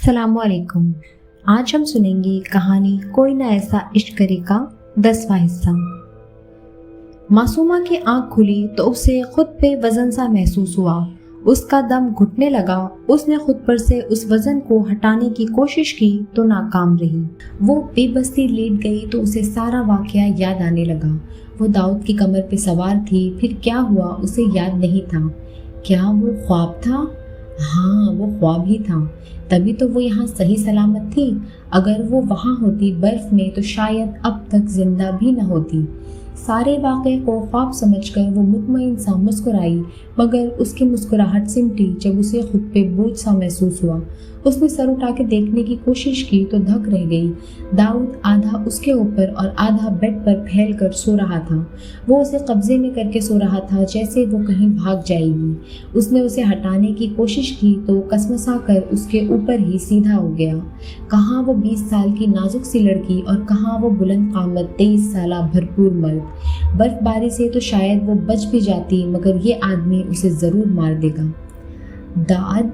अस्सलाम वालेकुम। आज हम सुनेंगे कहानी कोई ना ऐसा इश्क करे का 10वां हिस्सा। मासूमा की आंख खुली तो उसे खुद पे वजन सा महसूस हुआ। उसका दम घुटने लगा। उसने खुद पर से उस वजन को हटाने की कोशिश की तो नाकाम रही। वो बेबसी लेट गई तो उसे सारा वाकया याद आने लगा। वो दाऊद की कमर पे सवार थी, फिर क्या हुआ उसे याद नहीं था। क्या वो ख्वाब था? हाँ, वो ख्वाब ही था। तभी तो वो यहाँ सही सलामत थी। अगर वो वहाँ होती बर्फ में तो शायद अब तक जिंदा भी न होती। सारे वाक़े को ख्वाब समझकर वो मुतमईन सा मुस्कुराई, मगर उसकी मुस्कुराहट सिमटी जब उसे खुद पे बोझ सा महसूस हुआ। उसने सर उठा के देखने की कोशिश की तो धक रह गई। दाऊद आधा उसके ऊपर और आधा बेड पर फैल कर सो रहा था। वो उसे कब्जे में करके सो रहा था जैसे वो कहीं भाग जाएगी। उसने उसे हटाने की कोशिश की तो कसमसा कर उसके ऊपर ही सीधा हो गया। कहाँ वो 20 साल की नाजुक सी लड़की और कहाँ वो बुलंद कामत 23 साला भरपूर मर्द। बर्फबारी से तो शायद वो बच भी जाती, मगर ये आदमी उसे जरूर मार देगा। दाद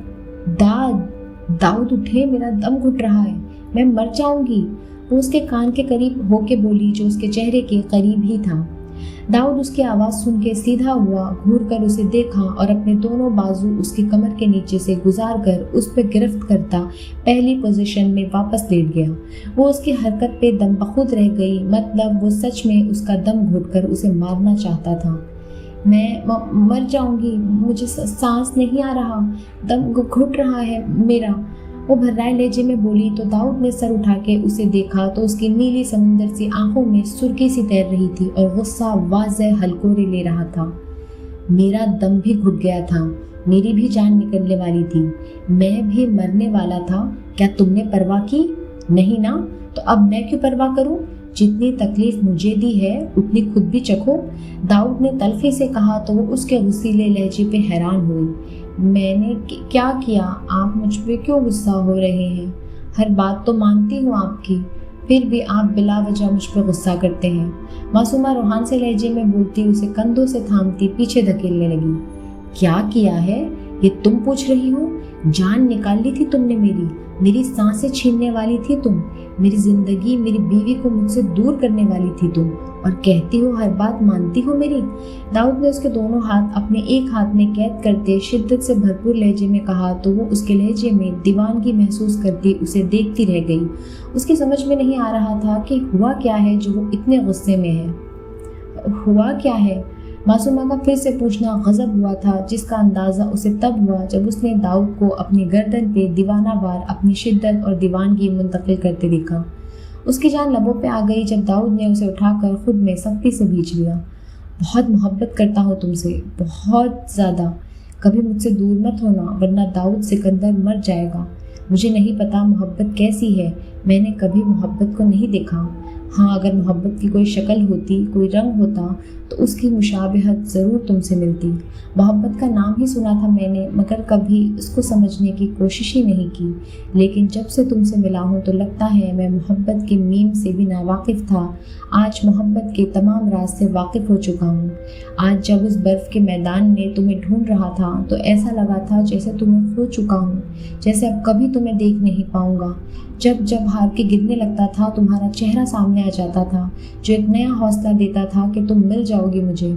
दाद दाऊद उठे, मेरा दम घुट रहा है, मैं मर जाऊंगी। वो उसके कान के करीब होके बोली, जो उसके चेहरे के करीब ही था। दाऊद उसकी आवाज़ सुन के सीधा हुआ, घूर कर उसे देखा और अपने दोनों बाजू उसकी कमर के नीचे से गुजार कर उस पर गिरफ्त करता पहली पोजीशन में वापस लेट गया। वो उसकी हरकत पे दम बखुद रह गई। मतलब वो सच में उसका दम घुटकर उसे मारना चाहता था। मैं मर जाऊंगी, मुझे सांस नहीं आ रहा, दम घुट रहा है मेरा, वो भर्राए लहजे में बोली। तो दाऊद ने सर उठा के उसे देखा तो उसकी नीली समुंदर सी आंखों में सुर्खी सी तैर रही थी और गुस्सा वाज़ेह हलकोरे ले रहा था। मेरा दम भी घुट गया था, मेरी भी जान निकलने वाली थी, मैं भी मरने वाला था। क्या तुमने परवाह की? नहीं ना, तो अब मैं क्यों परवाह करूं? जितनी तकलीफ मुझे दी है उतनी खुद भी चखो। दाऊद ने तलखी से कहा तो वो उसके गुस्सीले लहजे पे हैरान हुई। मैंने क्या किया? आप मुझ पे क्यों गुस्सा हो रहे हैं? हर बात तो मानती हूँ आपकी, फिर भी आप बिला वजह मुझ पे गुस्सा करते हैं। मासूमा रूहान से लहजे में बोलती उसे कंधों से थामती पीछे धकेलने लगी। क्या किया है ये तुम पूछ रही हो? जान निकाल ली थी तुमने मेरी सांसें छीनने वाली थी तुम, मेरी जिंदगी, मेरी बीवी को मुझसे दूर करने वाली थी तुम, और कहती हो हर बात मानती हो मेरी। दाऊद ने उसके दोनों हाथ अपने एक हाथ में कैद करते शिद्दत से भरपूर लहजे में कहा तो वो उसके लहजे में दीवानगी महसूस करती उसे देखती रह गई। उसकी समझ में नहीं आ रहा था कि हुआ क्या है जो वो इतने गुस्से में है। हुआ क्या है? मासूमा का फिर से पूछना गजब हुआ था, जिसका अंदाज़ा उसे तब हुआ जब उसने दाऊद को अपनी गर्दन पे दीवानावार अपनी शिद्दत और दीवानगी मुंतकिल करते देखा। उसकी जान लबों पे आ गई जब दाऊद ने उसे उठाकर खुद में सख्ती से भींच लिया। बहुत मोहब्बत करता हूँ तुमसे, बहुत ज़्यादा, कभी मुझसे दूर मत होना वरना दाऊद सिकंदर मर जाएगा। मुझे नहीं पता मोहब्बत कैसी है, मैंने कभी मोहब्बत को नहीं देखा। हाँ, अगर मोहब्बत की कोई शक्ल होती, कोई रंग होता तो उसकी मुशाबहत ज़रूर तुमसे मिलती। मोहब्बत का नाम ही सुना था मैंने, मगर कभी उसको समझने की कोशिश ही नहीं की। लेकिन जब से तुमसे मिला हूँ तो लगता है मैं मोहब्बत के मीम से भी नावाकिफ़ था। आज मोहब्बत के तमाम राज से वाकिफ़ हो चुका हूँ। आज जब उस बर्फ़ के मैदान में तुम्हें ढूंढ रहा था तो ऐसा लगा था जैसे तुम्हें खो चुका हूँ, जैसे अब कभी तुम्हें देख नहीं पाऊँगा। जब जब हार के गिरने लगता था तुम्हारा चेहरा सामने आ जाता था, जो एक नया हौसला देता था कि तुम मिल जाओगी मुझे,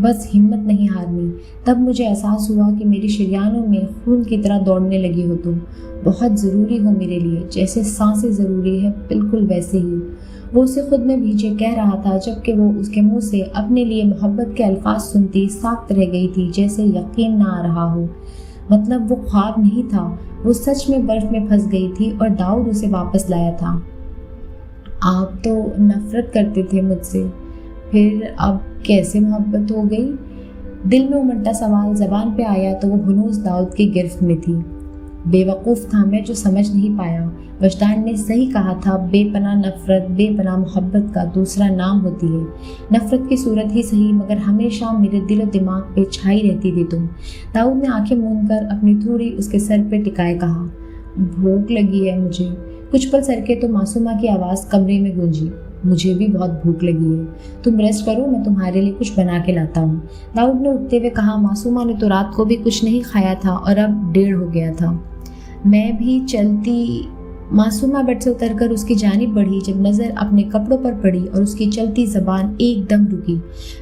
बस हिम्मत नहीं हारनी। तब मुझे एहसास हुआ कि मेरी शरियानों में खून की तरह दौड़ने लगी हो तुम, बहुत ज़रूरी हो मेरे लिए, जैसे सांसें ज़रूरी है बिल्कुल वैसे ही। वो उसे खुद में भीजे कह रहा था जबकि वो उसके मुंह से अपने लिए मोहब्बत के अल्फाज सुनती साख्त रह गई थी, जैसे यकीन ना आ रहा हो। मतलब वो ख्वाब नहीं था, वो सच में बर्फ में फंस गई थी और दाऊद उसे वापस लाया था। आप तो नफरत करते थे मुझसे, फिर अब कैसे मोहब्बत हो गई? दिल में उमड़ता सवाल ज़बान पे आया तो वो हुनूस दाऊद की गिरफ्त में थी। बेवकूफ़ था मैं जो समझ नहीं पाया। वजदान ने सही कहा था, बेपनाह नफ़रत बेपनाह मोहब्बत का दूसरा नाम होती है। नफ़रत की सूरत ही सही, मगर हमेशा मेरे दिल और दिमाग पे छाई रहती थी तुम। दाऊद ने आंखें मूंद कर अपनी थोड़ी उसके सर पे टिकाए कहा, भूख लगी है मुझे। कुछ पल सरके तो मासूमा की आवाज़ कमरे में गूंजी, मुझे भी बहुत भूख लगी है, तुम रेस्ट करो, मैं तुम्हारे लिए कुछ बना के लाता हूँ। दाऊद ने उठते हुए कहा। मासूमा ने तो रात को भी कुछ नहीं खाया था और अब 1:30 हो गया था। मैं भी चलती। मासूमा बेड से उतरकर उसकी जानिब बढ़ी। जब नज़र अपने कपड़ों पर पड़ी और उसकी चलती ज़बान एकदम रुकी।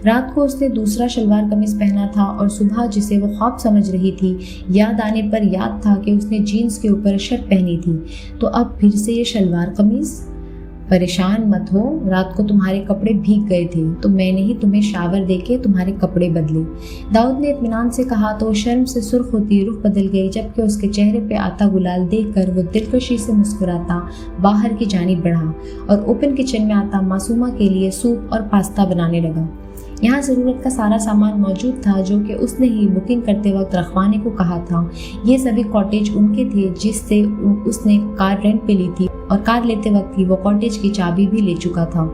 रात को उसने दूसरा शलवार कमीज़ पहना था और सुबह जिसे वो ख्वाब समझ रही थी, याद आने पर याद था कि उसने जीन्स के ऊपर शर्ट पहनी थी। तो अब फिर से ये शलवार कमीज़। परेशान मत हो, रात को तुम्हारे कपड़े भीग गए थे तो मैंने ही तुम्हें शावर देके तुम्हारे कपड़े बदले। दाऊद ने इत्मीनान से कहा तो शर्म से सुर्ख होती रुख बदल गई, जबकि उसके चेहरे पे आता गुलाल देखकर वो दिलकशी से मुस्कुराता बाहर की जानिब बढ़ा और ओपन किचन में आता मासूमा के लिए सूप और पास्ता बनाने लगा। यहाँ ज़रूरत का सारा सामान मौजूद था जो कि उसने ही बुकिंग करते वक्त रखवाने को कहा था। ये सभी कॉटेज उनके थे जिससे उसने कार रेंट पे ली थी और कार लेते वक्त ही वो कॉटेज की चाबी भी ले चुका था।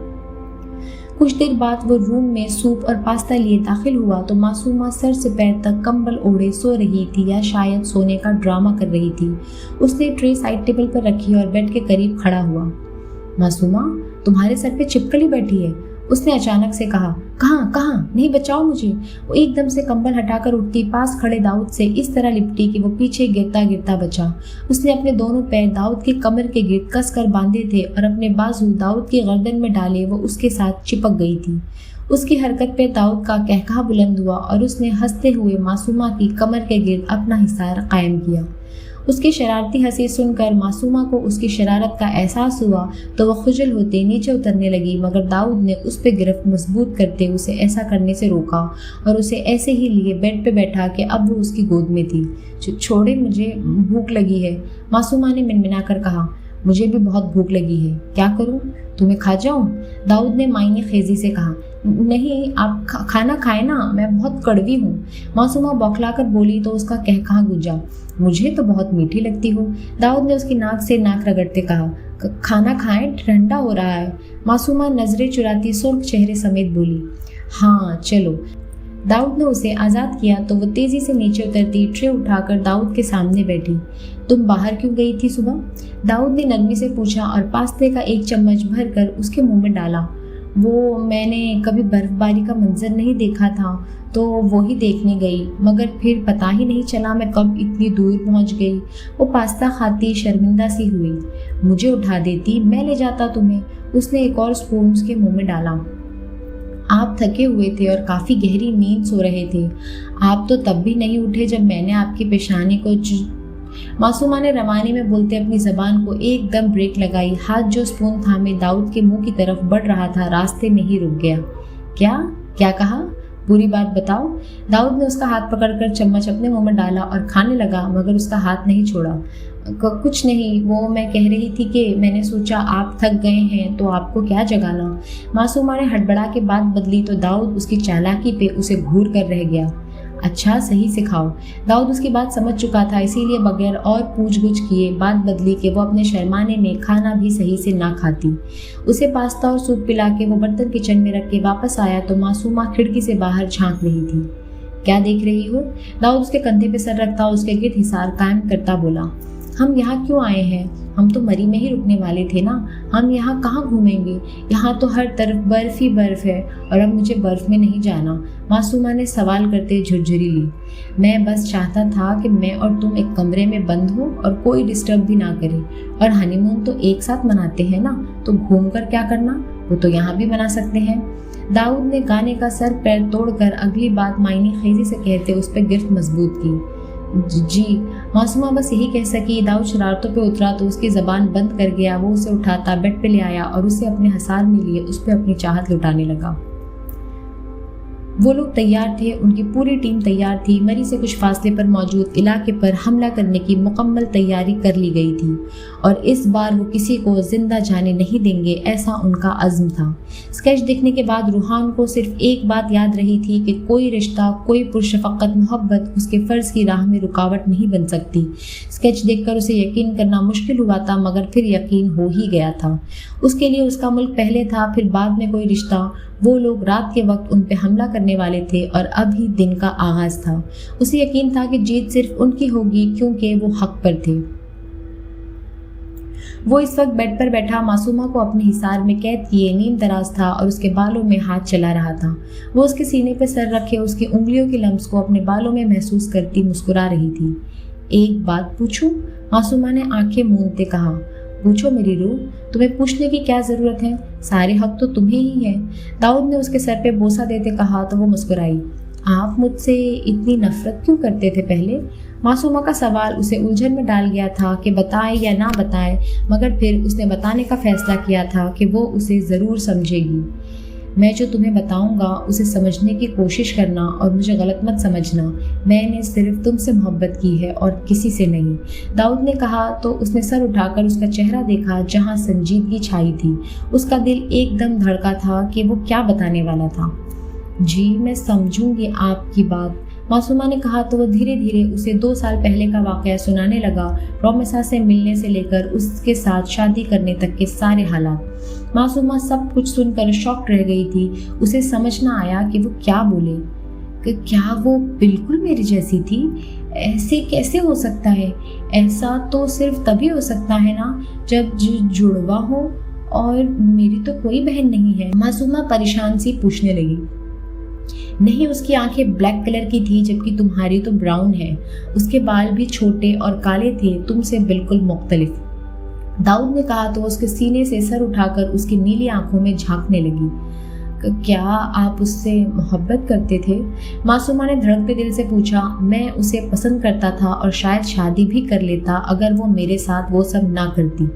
कुछ देर बाद वो रूम में सूप और पास्ता लिए दाखिल हुआ तो मासूमा सर से पैर तक कंबल ओढ़े सो रही थी या शायद सोने का ड्रामा कर रही थी। उसने ट्रे साइड टेबल पर रखी और बेड के करीब खड़ा हुआ। मासूमा, तुम्हारे सर पे छिपकली बैठी है, उसने अचानक से कहा। कहाँ कहाँ, नहीं बचाओ मुझे। वो एकदम से कंबल हटाकर उठती, पास खड़े दाऊद से इस तरह लिपटी कि वो पीछे गिरता गिरता बचा। उसने अपने दोनों पैर दाऊद की कमर के गिर्द कस कर बांधे थे और अपने बाजू दाऊद की गर्दन में डाले वो उसके साथ चिपक गई थी। उसकी हरकत पे दाऊद का कहकहा बुलंद हुआ और उसने हंसते हुए मासूमा की कमर के गिर्द अपना हिसार कायम किया। उसकी शरारती हंसी सुनकर मासूमा को उसकी शरारत का एहसास हुआ तो वह खुजल होते नीचे उतरने लगी, मगर दाऊद ने उस पर गिरफ्त मजबूत करते उसे ऐसा करने से रोका और उसे ऐसे ही लिए बेड पे बैठा कि अब वो उसकी गोद में थी। छोड़े, मुझे भूख लगी है, मासूमा ने मिनमिना कर कहा। मुझे भी बहुत भूख लगी है, क्या करूं, तुम्हें खा जाऊं? दाऊद ने मायने खेजी से कहा। नहीं, आप खाना खाए ना, मैं बहुत कड़वी हूँ। मासूमा बौखलाकर बोली तो उसका कहकहा गूंजा। मुझे तो बहुत मीठी लगती हो, दाऊद ने उसकी नाक से नाक रगड़ते कहा। खाना खाएं, ठंडा हो रहा है। मासूमा नजरें चुराती सुर्ख चेहरे समेत बोली। हाँ चलो। दाऊद ने उसे आज़ाद किया तो वो तेज़ी से नीचे उतरती, ट्रे उठाकर दाऊद के सामने बैठी। तुम बाहर क्यों गई थी सुबह? दाऊद ने नरमी से पूछा और पास्ते का एक चम्मच भरकर उसके मुंह में डाला। वो मैंने कभी बर्फबारी का मंजर नहीं देखा था तो वो ही देखने गई, मगर फिर पता ही नहीं चला मैं कब इतनी दूर पहुंच गई। वो पास्ता खाती शर्मिंदा सी हुई। मुझे उठा देती, मैं ले जाता तुम्हें। उसने एक और स्पून उसके मुंह में डाला। आप थके हुए थे और काफ़ी गहरी नींद सो रहे थे। आप तो तब भी नहीं उठे जब मैंने आपकी पेशानी को मासूमा ने रवानी में बोलते अपनी ज़बान को एकदम ब्रेक लगाई। हाथ जो स्पून थामे दाऊद के मुंह की तरफ बढ़ रहा था रास्ते में ही रुक गया। क्या कहा? पूरी बात बताओ। दाऊद ने उसका हाथ पकड़कर चम्मच अपने मुंह में डाला और खाने लगा, मगर उसका हाथ नहीं छोड़ा। कुछ नहीं, वो मैं कह रही थी कि मैंने सोचा आप थक गए हैं तो आपको क्या जगाना। मासूमा ने हड़बड़ा के बात बदली तो दाऊद उसकी चालाकी पे उसे घूर कर रह गया। अच्छा, सही से खाओ। दाऊद उसकी बात समझ चुका था, इसीलिए बगैर और पूछ-गुछ किए बात बदली कि वो अपने शर्माने में खाना भी सही से ना खाती। उसे पास्ता और सूप पिला के वो बर्तन किचन में रख के वापस आया तो मासूमा खिड़की से बाहर झांक रही थी। क्या देख रही हो? दाऊद उसके कंधे पे सर रखता उसके गिर्द हिसार कायम करता बोला। हम यहाँ क्यों आए हैं? हम तो मरी में ही रुकने वाले थे ना। हम यहाँ कहाँ घूमेंगे? यहाँ तो हर तरफ बर्फ ही बर्फ है और अब मुझे बर्फ में नहीं जाना। मासूमा ने सवाल करते झुरझुरी ली। मैं बस चाहता था कि मैं और तुम एक कमरे में बंद हो और कोई डिस्टर्ब भी ना करे। और हनीमून तो एक साथ मनाते हैं ना, तो घूम कर क्या करना, वो तो यहाँ भी मना सकते हैं। दाऊद ने गाने का सर पैर तोड़कर अगली बात मायने खेजी से कहते उस पर गिरफ्त मजबूत की। जी। मासूमा बस यही कह सकी। दाऊद शरारतों पे उतरा तो उसकी ज़बान बंद कर गया। वो उसे उठाता बेड पे ले आया और उसे अपने हसार में लिए उस पर अपनी चाहत लुटाने लगा। वो लोग तैयार थे, उनकी पूरी टीम तैयार थी। मरी से कुछ फासले पर मौजूद इलाके पर हमला करने की मुकम्मल तैयारी कर ली गई थी और इस बार वो किसी को जिंदा जाने नहीं देंगे, ऐसा उनका अज़्म था। स्केच देखने के बाद रूहान को सिर्फ एक बात याद रही थी कि कोई रिश्ता, कोई पुरशफ़क़त मोहब्बत उसके फ़र्ज़ की राह में रुकावट नहीं बन सकती। स्केच देखकर उसे यकीन करना मुश्किल हुआ था, मगर फिर यकीन हो ही गया था। उसके लिए उसका मुल्क पहले था, फिर बाद में कोई रिश्ता। वो लोग रात के वक्त उन पे हमला करने वाले थे और अभी दिन का आगाज़ था। उसे यकीन था कि जीत सिर्फ उनकी होगी क्योंकि वो हक पर थे। वो इस वक्त बेड पर बैठा मासूमा को अपने हिसार में कैद किए नीम दराज था और उसके बालों में हाथ चला रहा था। वो उसके सीने पर सर रखे उसकी उंगलियों के लम्स को अपने बालों में महसूस करती मुस्कुरा रही थी। एक बात पूछूं? मासूमा ने आंखें मूंदते कहा, पूछो मेरी रूह, तुम्हें पूछने की क्या ज़रूरत है, सारे हक तो तुम्हें ही है। दाऊद ने उसके सर पे बोसा देते कहा तो वो मुस्कुराई। आप मुझसे इतनी नफरत क्यों करते थे पहले? मासूमा का सवाल उसे उलझन में डाल गया था कि बताए या ना बताए, मगर फिर उसने बताने का फैसला किया था कि वो उसे ज़रूर समझेगी। मैं जो तुम्हें बताऊंगा उसे समझने की कोशिश करना और मुझे गलत मत समझना। मैंने सिर्फ तुमसे मोहब्बत की है और किसी से नहीं, दाऊद ने कहा तो उसने सर उठाकर उसका चेहरा देखा जहां संजीदगी छाई थी। उसका दिल एकदम धड़का था कि वो क्या बताने वाला था। जी मैं समझूंगी आपकी बात, मासूमा ने कहा तो वो धीरे धीरे उसे 2 साल पहले का वाकया सुनाने लगा, रोमेसा से मिलने से लेकर उसके साथ शादी करने तक के सारे हालात। मासूमा सब कुछ सुनकर शॉक्ड रह गई थी। उसे समझ न आया कि वो क्या बोले। कि क्या वो बिल्कुल मेरी जैसी थी? ऐसे कैसे हो सकता है? ऐसा तो सिर्फ तभी हो सकता है ना जब जुड़वा हो, और मेरी तो कोई बहन नहीं है। मासूमा परेशान सी पूछने लगी। नहीं, उसकी आंखें ब्लैक कलर की थी जबकि तुम्हारी तो ब्राउन है। उसके बाल भी छोटे और काले थे, तुमसे बिल्कुल मुख्तलिफ, दाऊद ने कहा तो उसके सीने से सर उठाकर उसकी नीली आंखों में झांकने लगी। क्या आप उससे मोहब्बत करते थे? मासूमा ने धड़कते दिल से पूछा। मैं उसे पसंद करता था और शायद शादी भी कर लेता अगर वो मेरे साथ वो सब ना करती,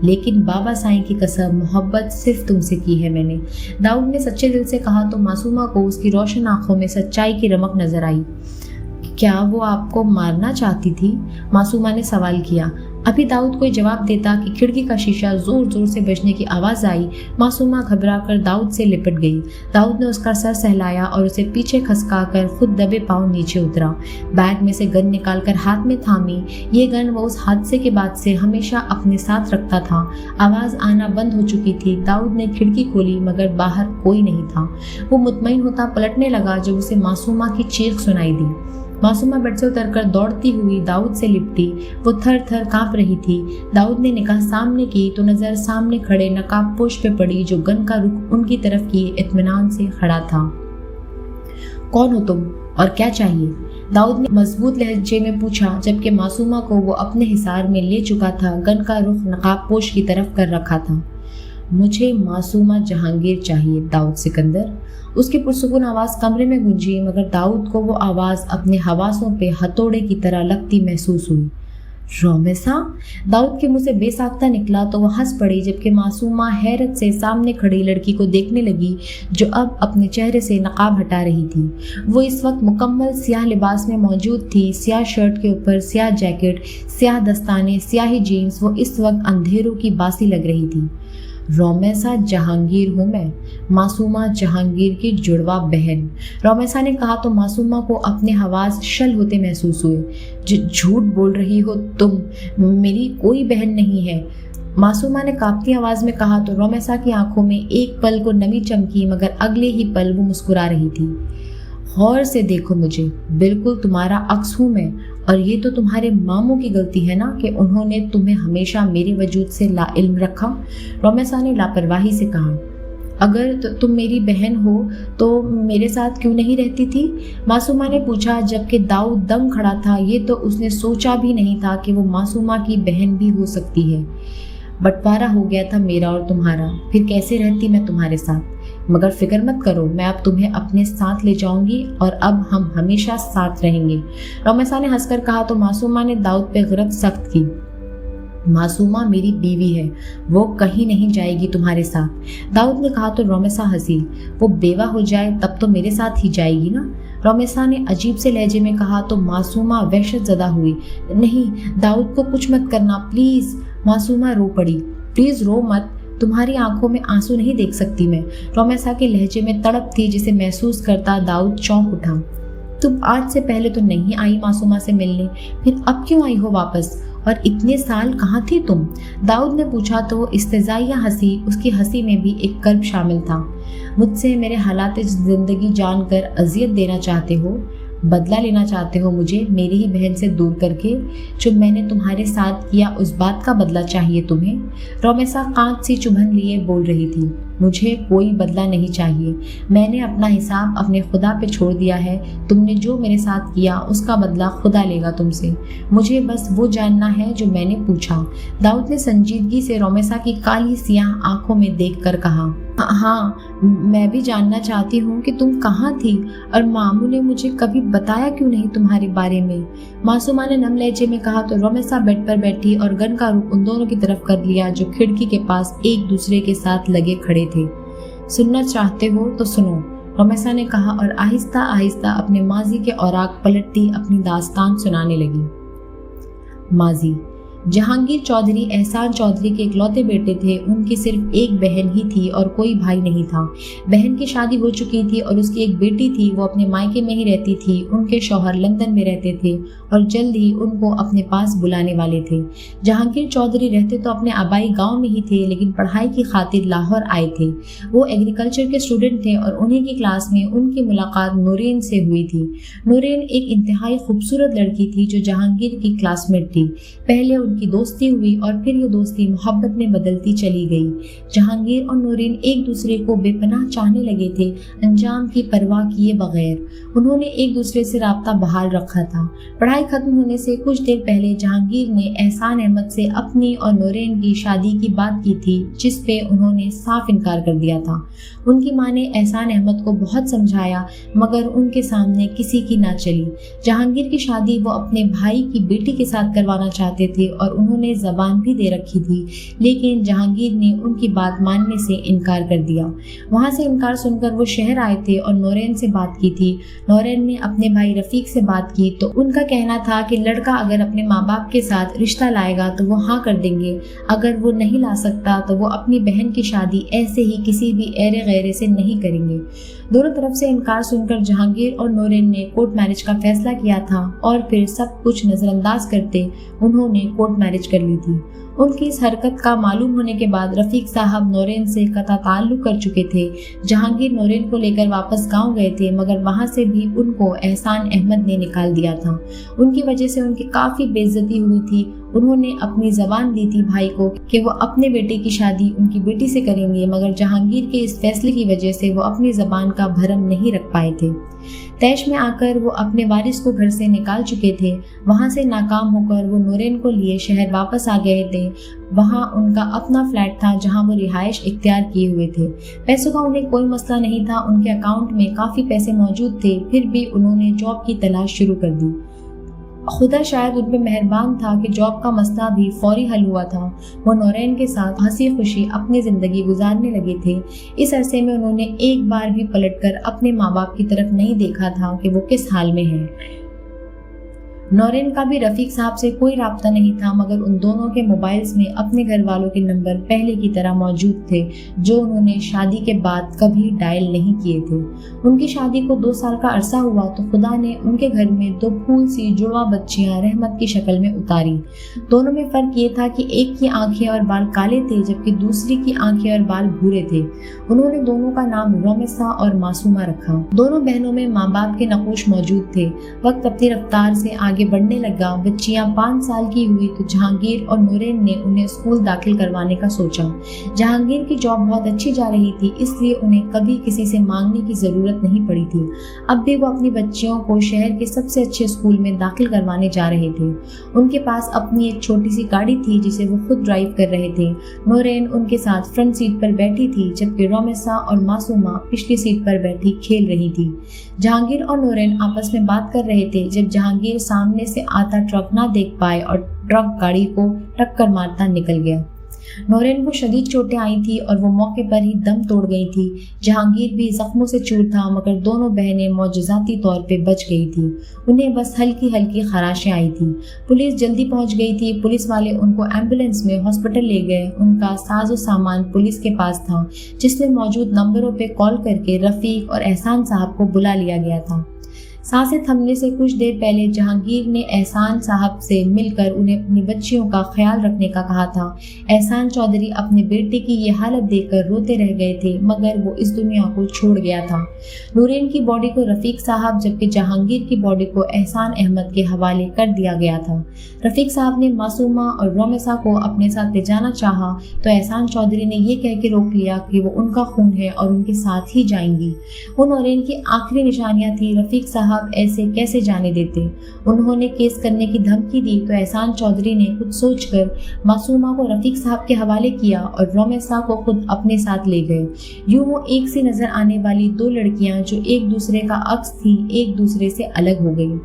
लेकिन बाबा साईं की कसम मोहब्बत सिर्फ तुमसे की है मैंने, दाऊद ने सच्चे दिल से कहा तो मासूमा को उसकी रोशन आंखों में सच्चाई की रमक नजर आई। क्या वो आपको मारना चाहती थी? मासूमा ने सवाल किया। अभी दाऊद कोई जवाब देता कि खिड़की का शीशा जोर जोर से बजने की आवाज़ आई। मासूमा घबराकर दाऊद से लिपट गई। दाऊद ने उसका सर सहलाया और उसे पीछे खसकाकर खुद दबे पांव नीचे उतरा। बैग में से गन निकालकर हाथ में थामी। ये गन वो उस हादसे के बाद से हमेशा अपने साथ रखता था। आवाज़ आना बंद हो चुकी थी। दाऊद ने खिड़की खोली मगर बाहर कोई नहीं था। वो मुतमईन होता पलटने लगा जब उसे मासूमा की चीख सुनाई दी। मासूमा बेड से उतरकर दौड़ती हुई दाऊद से लिपटी। वो थर थर कांप रही थी। दाऊद ने निगाह सामने की तो नजर सामने खड़े नकाबपोश पे पड़ी जो गन का रुख उनकी तरफ किए इत्मीनान से खड़ा था। कौन हो तुम और क्या चाहिए? दाऊद ने मजबूत लहजे में पूछा जबकि मासूमा को वो अपने हिसार में ले चुका था, गन का रुख नकाबपोश की तरफ कर रखा था। मुझे मासूमा जहांगीर चाहिए, दाऊद सिकंदर। उसकी पुरसुकून आवाज़ कमरे में गूंजी मगर दाऊद को वो आवाज़ अपने हवासों पे हथौड़े की तरह लगती महसूस हुई। रोमेसा? दाऊद के मुंह से बेसाख्ता निकला तो वह हंस पड़ी जबकि मासूमा हैरत से सामने खड़ी लड़की को देखने लगी जो अब अपने चेहरे से नकाब हटा रही थी। वो इस वक्त मुकम्मल स्याह लिबास में मौजूद थी। स्याह शर्ट के ऊपर स्याह जैकेट, स्याह दस्ताने, स्याही जीन्स। वो इस वक्त अंधेरों की बासी लग रही थी। रोमेसा जहांगीर हूँ मैं, मासूमा जहांगीर की जुड़वा बहन, रोमेसा ने कहा तो मासूमा को अपने हवास शल होते महसूस हुए। झूठ बोल रही हो तुम, मेरी कोई बहन नहीं है, मासूमा ने कांपती आवाज में कहा तो रोमेसा की आंखों में एक पल को नमी चमकी मगर अगले ही पल वो मुस्कुरा रही थी। गौर से देखो मुझे, बिल्कुल तुम्हारा अक्स हूँ मैं, और ये तो तुम्हारे मामू की गलती है ना कि उन्होंने तुम्हें हमेशा मेरे वजूद से लाइल्म रखा, रोमेसा ने लापरवाही से कहा। अगर तुम मेरी बहन हो तो मेरे साथ क्यों नहीं रहती थी? मासूमा ने पूछा जबकि दाऊद दम खड़ा था। ये तो उसने सोचा भी नहीं था कि वो मासूमा की बहन भी हो सकती है। बंटवारा हो गया था मेरा और तुम्हारा, फिर कैसे रहती मैं तुम्हारे साथ? मगर फिक्र मत करो, मैं अब तुम्हें अपने साथ ले जाऊंगी और अब हम हमेशा साथ रहेंगे, रोमेसा ने हंसकर कहा तो मासूमा ने दाऊद पे गिरफ्त सख्त की। मासूमा मेरी बीवी है, वो कहीं नहीं जाएगी तुम्हारे साथ, दाऊद ने कहा तो रोमेसा हंसी। वो बेवा हो जाए तब तो मेरे साथ ही जाएगी ना, रोमेसा ने अजीब से लहजे में कहा तो मासूमा वहशत ज़दा हुई। नहीं, दाऊद को कुछ मत करना प्लीज़, मासूमा रो पड़ी। प्लीज़ रो मत, तुम्हारी आंखों में आंसू नहीं देख सकती मैं, रोमेसा के लहजे में तड़प थी जिसे महसूस करता दाऊद चौंक उठा। तुम आज से पहले तो नहीं आई मासूमा से मिलने, फिर अब क्यों आई हो वापस, और इतने साल कहाँ थी तुम? दाऊद ने पूछा तो इस्तेज़ाइया हंसी, उसकी हंसी में भी एक कर्ब शामिल था। मुझसे मेरे हालात ज़िंदगी जानकर अजियत देना चाहते हो, बदला लेना चाहते हो मुझे मेरी ही बहन से दूर करके? जो मैंने तुम्हारे साथ किया उस बात का बदला चाहिए तुम्हें? रोमेसा कांच सी चुभन लिए बोल रही थी। مجھے کوئی بدلہ نہیں چاہیے، میں نے اپنا حساب اپنے خدا پہ چھوڑ دیا ہے، تم نے جو میرے ساتھ کیا اس کا بدلہ خدا لے گا تم سے، مجھے بس وہ جاننا ہے جو میں نے پوچھا۔ داؤد نے سنجیدگی سے رومیسا کی کالی سیاہ آنکھوں میں دیکھ کر کہا، ہاں میں بھی جاننا چاہتی ہوں کہ تم کہاں تھی اور ماموں نے مجھے کبھی بتایا کیوں نہیں تمہارے بارے میں۔ معصومہ نے نم لہجے میں کہا تو رومیسا بیڈ پر بیٹھی اور گن کا رخ ان دونوں کی طرف کر لیا جو کھڑکی کے پاس ایک دوسرے کے ساتھ لگے کھڑے تھے۔ سننا چاہتے ہو تو سنو، رومیسا نے کہا اور آہستہ آہستہ اپنے ماضی کے اوراق پلٹتی اپنی داستان سنانے لگی۔ ماضی: جہانگیر چودھری احسان چودھری کے اکلوتے بیٹے تھے، ان کی صرف ایک بہن ہی تھی اور کوئی بھائی نہیں تھا۔ بہن کی شادی ہو چکی تھی اور اس کی ایک بیٹی تھی، وہ اپنے مائکے میں ہی رہتی تھی، ان کے شوہر لندن میں رہتے تھے اور جلد ہی ان کو اپنے پاس بلانے والے تھے۔ جہانگیر چودھری رہتے تو اپنے آبائی گاؤں میں ہی تھے لیکن پڑھائی کی خاطر لاہور آئے تھے۔ وہ ایگریکلچر کے اسٹوڈنٹ تھے اور انہی کی کلاس میں ان کی ملاقات نورین سے ہوئی تھی۔ نورین ایک انتہائی خوبصورت لڑکی تھی جو جہانگیر کی کلاس میٹ تھی۔ پہلے ان کی دوستی ہوئی اور پھر یہ دوستی محبت میں بدلتی چلی گئی۔ جہانگیر اور نورین ایک دوسرے کو بے پناہ چاہنے لگے تھے، انجام کی پرواہ کیے بغیر۔ انہوں نے ایک دوسرے سے رابطہ بحال رکھا تھا۔ پڑھائی ختم ہونے سے کچھ دیر پہلے جہانگیر نے احسان احمد سے اپنی اور نورین کی شادی کی بات کی تھی، جس پہ انہوں نے صاف انکار کر دیا تھا۔ ان کی ماں نے احسان احمد کو بہت سمجھایا مگر ان کے سامنے کسی کی نہ چلی۔ جہانگیر کی شادی وہ اپنے بھائی کی بیٹی کے ساتھ کروانا چاہتے تھے اور انہوں نے زبان بھی دے رکھی تھی، لیکن جہانگیر نے ان کی بات ماننے سے انکار کر دیا۔ وہاں سے انکار سن کر وہ شہر آئے تھے اور نورین سے بات کی تھی۔ نورین نے اپنے بھائی رفیق سے بات کی تو ان کا کہنا تھا کہ لڑکا اگر اپنے ماں باپ کے ساتھ رشتہ لائے گا تو وہ ہاں کر دیں گے، اگر وہ نہیں لا سکتا تو وہ اپنی بہن کی شادی ایسے ہی کسی بھی ایرے غیرے سے نہیں کریں گے۔ دونوں طرف سے انکار سن کر جہانگیر اور نورین نے کورٹ میرج کا فیصلہ کیا تھا اور پھر سب کچھ نظر انداز کرتے انہوں نے کورٹ میرج کر لی تھی۔ ان کی اس حرکت کا معلوم ہونے کے بعد رفیق صاحب نورین سے قطع تعلق کر چکے تھے۔ جہانگیر نورین کو لے کر واپس گاؤں گئے تھے مگر وہاں سے بھی ان کو احسان احمد نے نکال دیا تھا۔ ان کی وجہ سے ان کی کافی بے عزتی ہوئی تھی۔ انہوں نے اپنی زبان دی تھی بھائی کو کہ وہ اپنے بیٹے کی شادی ان کی بیٹی سے کریں گے مگر جہانگیر کے اس فیصلے کی وجہ سے وہ اپنی زبان کا بھرم نہیں رکھ پائے تھے۔ طیش میں آ کر وہ اپنے وارث کو گھر سے نکال چکے تھے۔ وہاں سے ناکام ہو کر وہ نورین کو لیے شہر واپس آ گئے تھے۔ وہاں ان کا اپنا فلیٹ تھا جہاں وہ رہائش اختیار کیے ہوئے تھے۔ پیسوں کا انہیں کوئی مسئلہ نہیں تھا، ان کے اکاؤنٹ میں کافی پیسے موجود تھے، پھر بھی انہوں نے جاب کی تلاش شروع کر دی۔ خدا شاید ان پہ مہربان تھا کہ جاب کا مسئلہ بھی فوری حل ہوا تھا۔ وہ نورین کے ساتھ ہنسی خوشی اپنی زندگی گزارنے لگے تھے۔ اس عرصے میں انہوں نے ایک بار بھی پلٹ کر اپنے ماں باپ کی طرف نہیں دیکھا تھا کہ وہ کس حال میں ہیں۔ نورین کا بھی رفیق صاحب سے کوئی رابطہ نہیں تھا مگر ان دونوں کے موبائلز میں اپنے گھر والوں کے نمبر پہلے کی طرح موجود تھے جو انہوں نے شادی کے بعد کبھی ڈائل نہیں کیے تھے۔ ان کی شادی کو 2 سال کا عرصہ ہوا تو خدا نے ان کے گھر میں 2 پھول سی جڑواں بچیاں رحمت کی شکل میں اتاری۔ دونوں میں فرق یہ تھا کہ ایک کی آنکھیں اور بال کالے تھے جبکہ دوسری کی آنکھیں اور بال بھورے تھے۔ انہوں نے دونوں کا نام رومیسا اور معصومہ رکھا۔ دونوں بہنوں میں ماں باپ کے نقوش موجود تھے۔ وقت اپنی رفتار سے آگے بڑھنے لگا۔ بچیاں 5 سال کی ہوئی تو جہانگیر اور نورین نے انہیں اسکول داخل کروانے کا سوچا۔ جہانگیر کی جاب بہت اچھی جا رہی تھی اس لیے انہیں کبھی کسی سے مانگنے کی ضرورت نہیں پڑی تھی۔ اب بھی وہ اپنی بچیوں کو شہر کے سب سے اچھے اسکول میں داخل کروانے جا رہے تھے۔ ان کے پاس اپنی ایک چھوٹی سی گاڑی تھی جسے وہ خود ڈرائیو کر رہے تھے۔ نورین ان کے ساتھ فرنٹ سیٹ پر بیٹھی تھی جبکہ رومیسا اور معصومہ پچھلی سیٹ پر بیٹھی کھیل رہی تھی۔ جہانگیر اور نورین آپس میں بات کر رہے تھے جب جہانگیر سامنے سے آتا ٹرک نہ دیکھ پائے اور ٹرک گاڑی کو ٹکر مارتا نکل گیا۔ نورین کو شدید چوٹیں آئی تھی اور وہ موقع پر ہی دم توڑ گئی تھی۔ جہانگیر بھی زخموں سے چور تھا مگر دونوں بہنیں معجزاتی طور پہ بچ گئی تھی۔ انہیں بس ہلکی ہلکی خراشیں آئی تھی۔ پولیس جلدی پہنچ گئی تھی۔ پولیس والے ان کو ایمبولینس میں ہاسپٹل لے گئے۔ ان کا ساز و سامان پولیس کے پاس تھا جس میں موجود نمبروں پہ کال کر کے رفیق اور احسان صاحب کو بلا لیا گیا تھا۔ सांसें थमने से कुछ देर पहले जहांगीर ने एहसान साहब से मिलकर उन्हें अपनी बच्चियों का ख्याल रखने का कहा था। एहसान चौधरी अपने बेटे की ये हालत देखकर रोते रह गए थे, मगर वो इस दुनिया को छोड़ गया था। नूरेन की बॉडी को रफीक साहब जबकि जहांगीर की बॉडी को एहसान अहमद के हवाले कर दिया गया था। रफीक साहब ने मासूमा और रोमेसा को अपने साथ ले जाना चाहा तो एहसान चौधरी ने ये कह के रोक लिया कि वो उनका खून है और उनके साथ ही जाएंगी। वो नूरेन की आखिरी निशानियां थी, रफीक साहब ऐसे कैसे जाने देते। उन्होंने केस करने की धमकी दी तो एहसान चौधरी ने कुछ सोचकर मासूमा को रफीक साहब के हवाले किया और रोमेसा को खुद अपने साथ ले गए। यूं वो एक सी नजर आने वाली दो लड़कियां जो एक दूसरे का अक्स थी, एक दूसरे से अलग हो गई।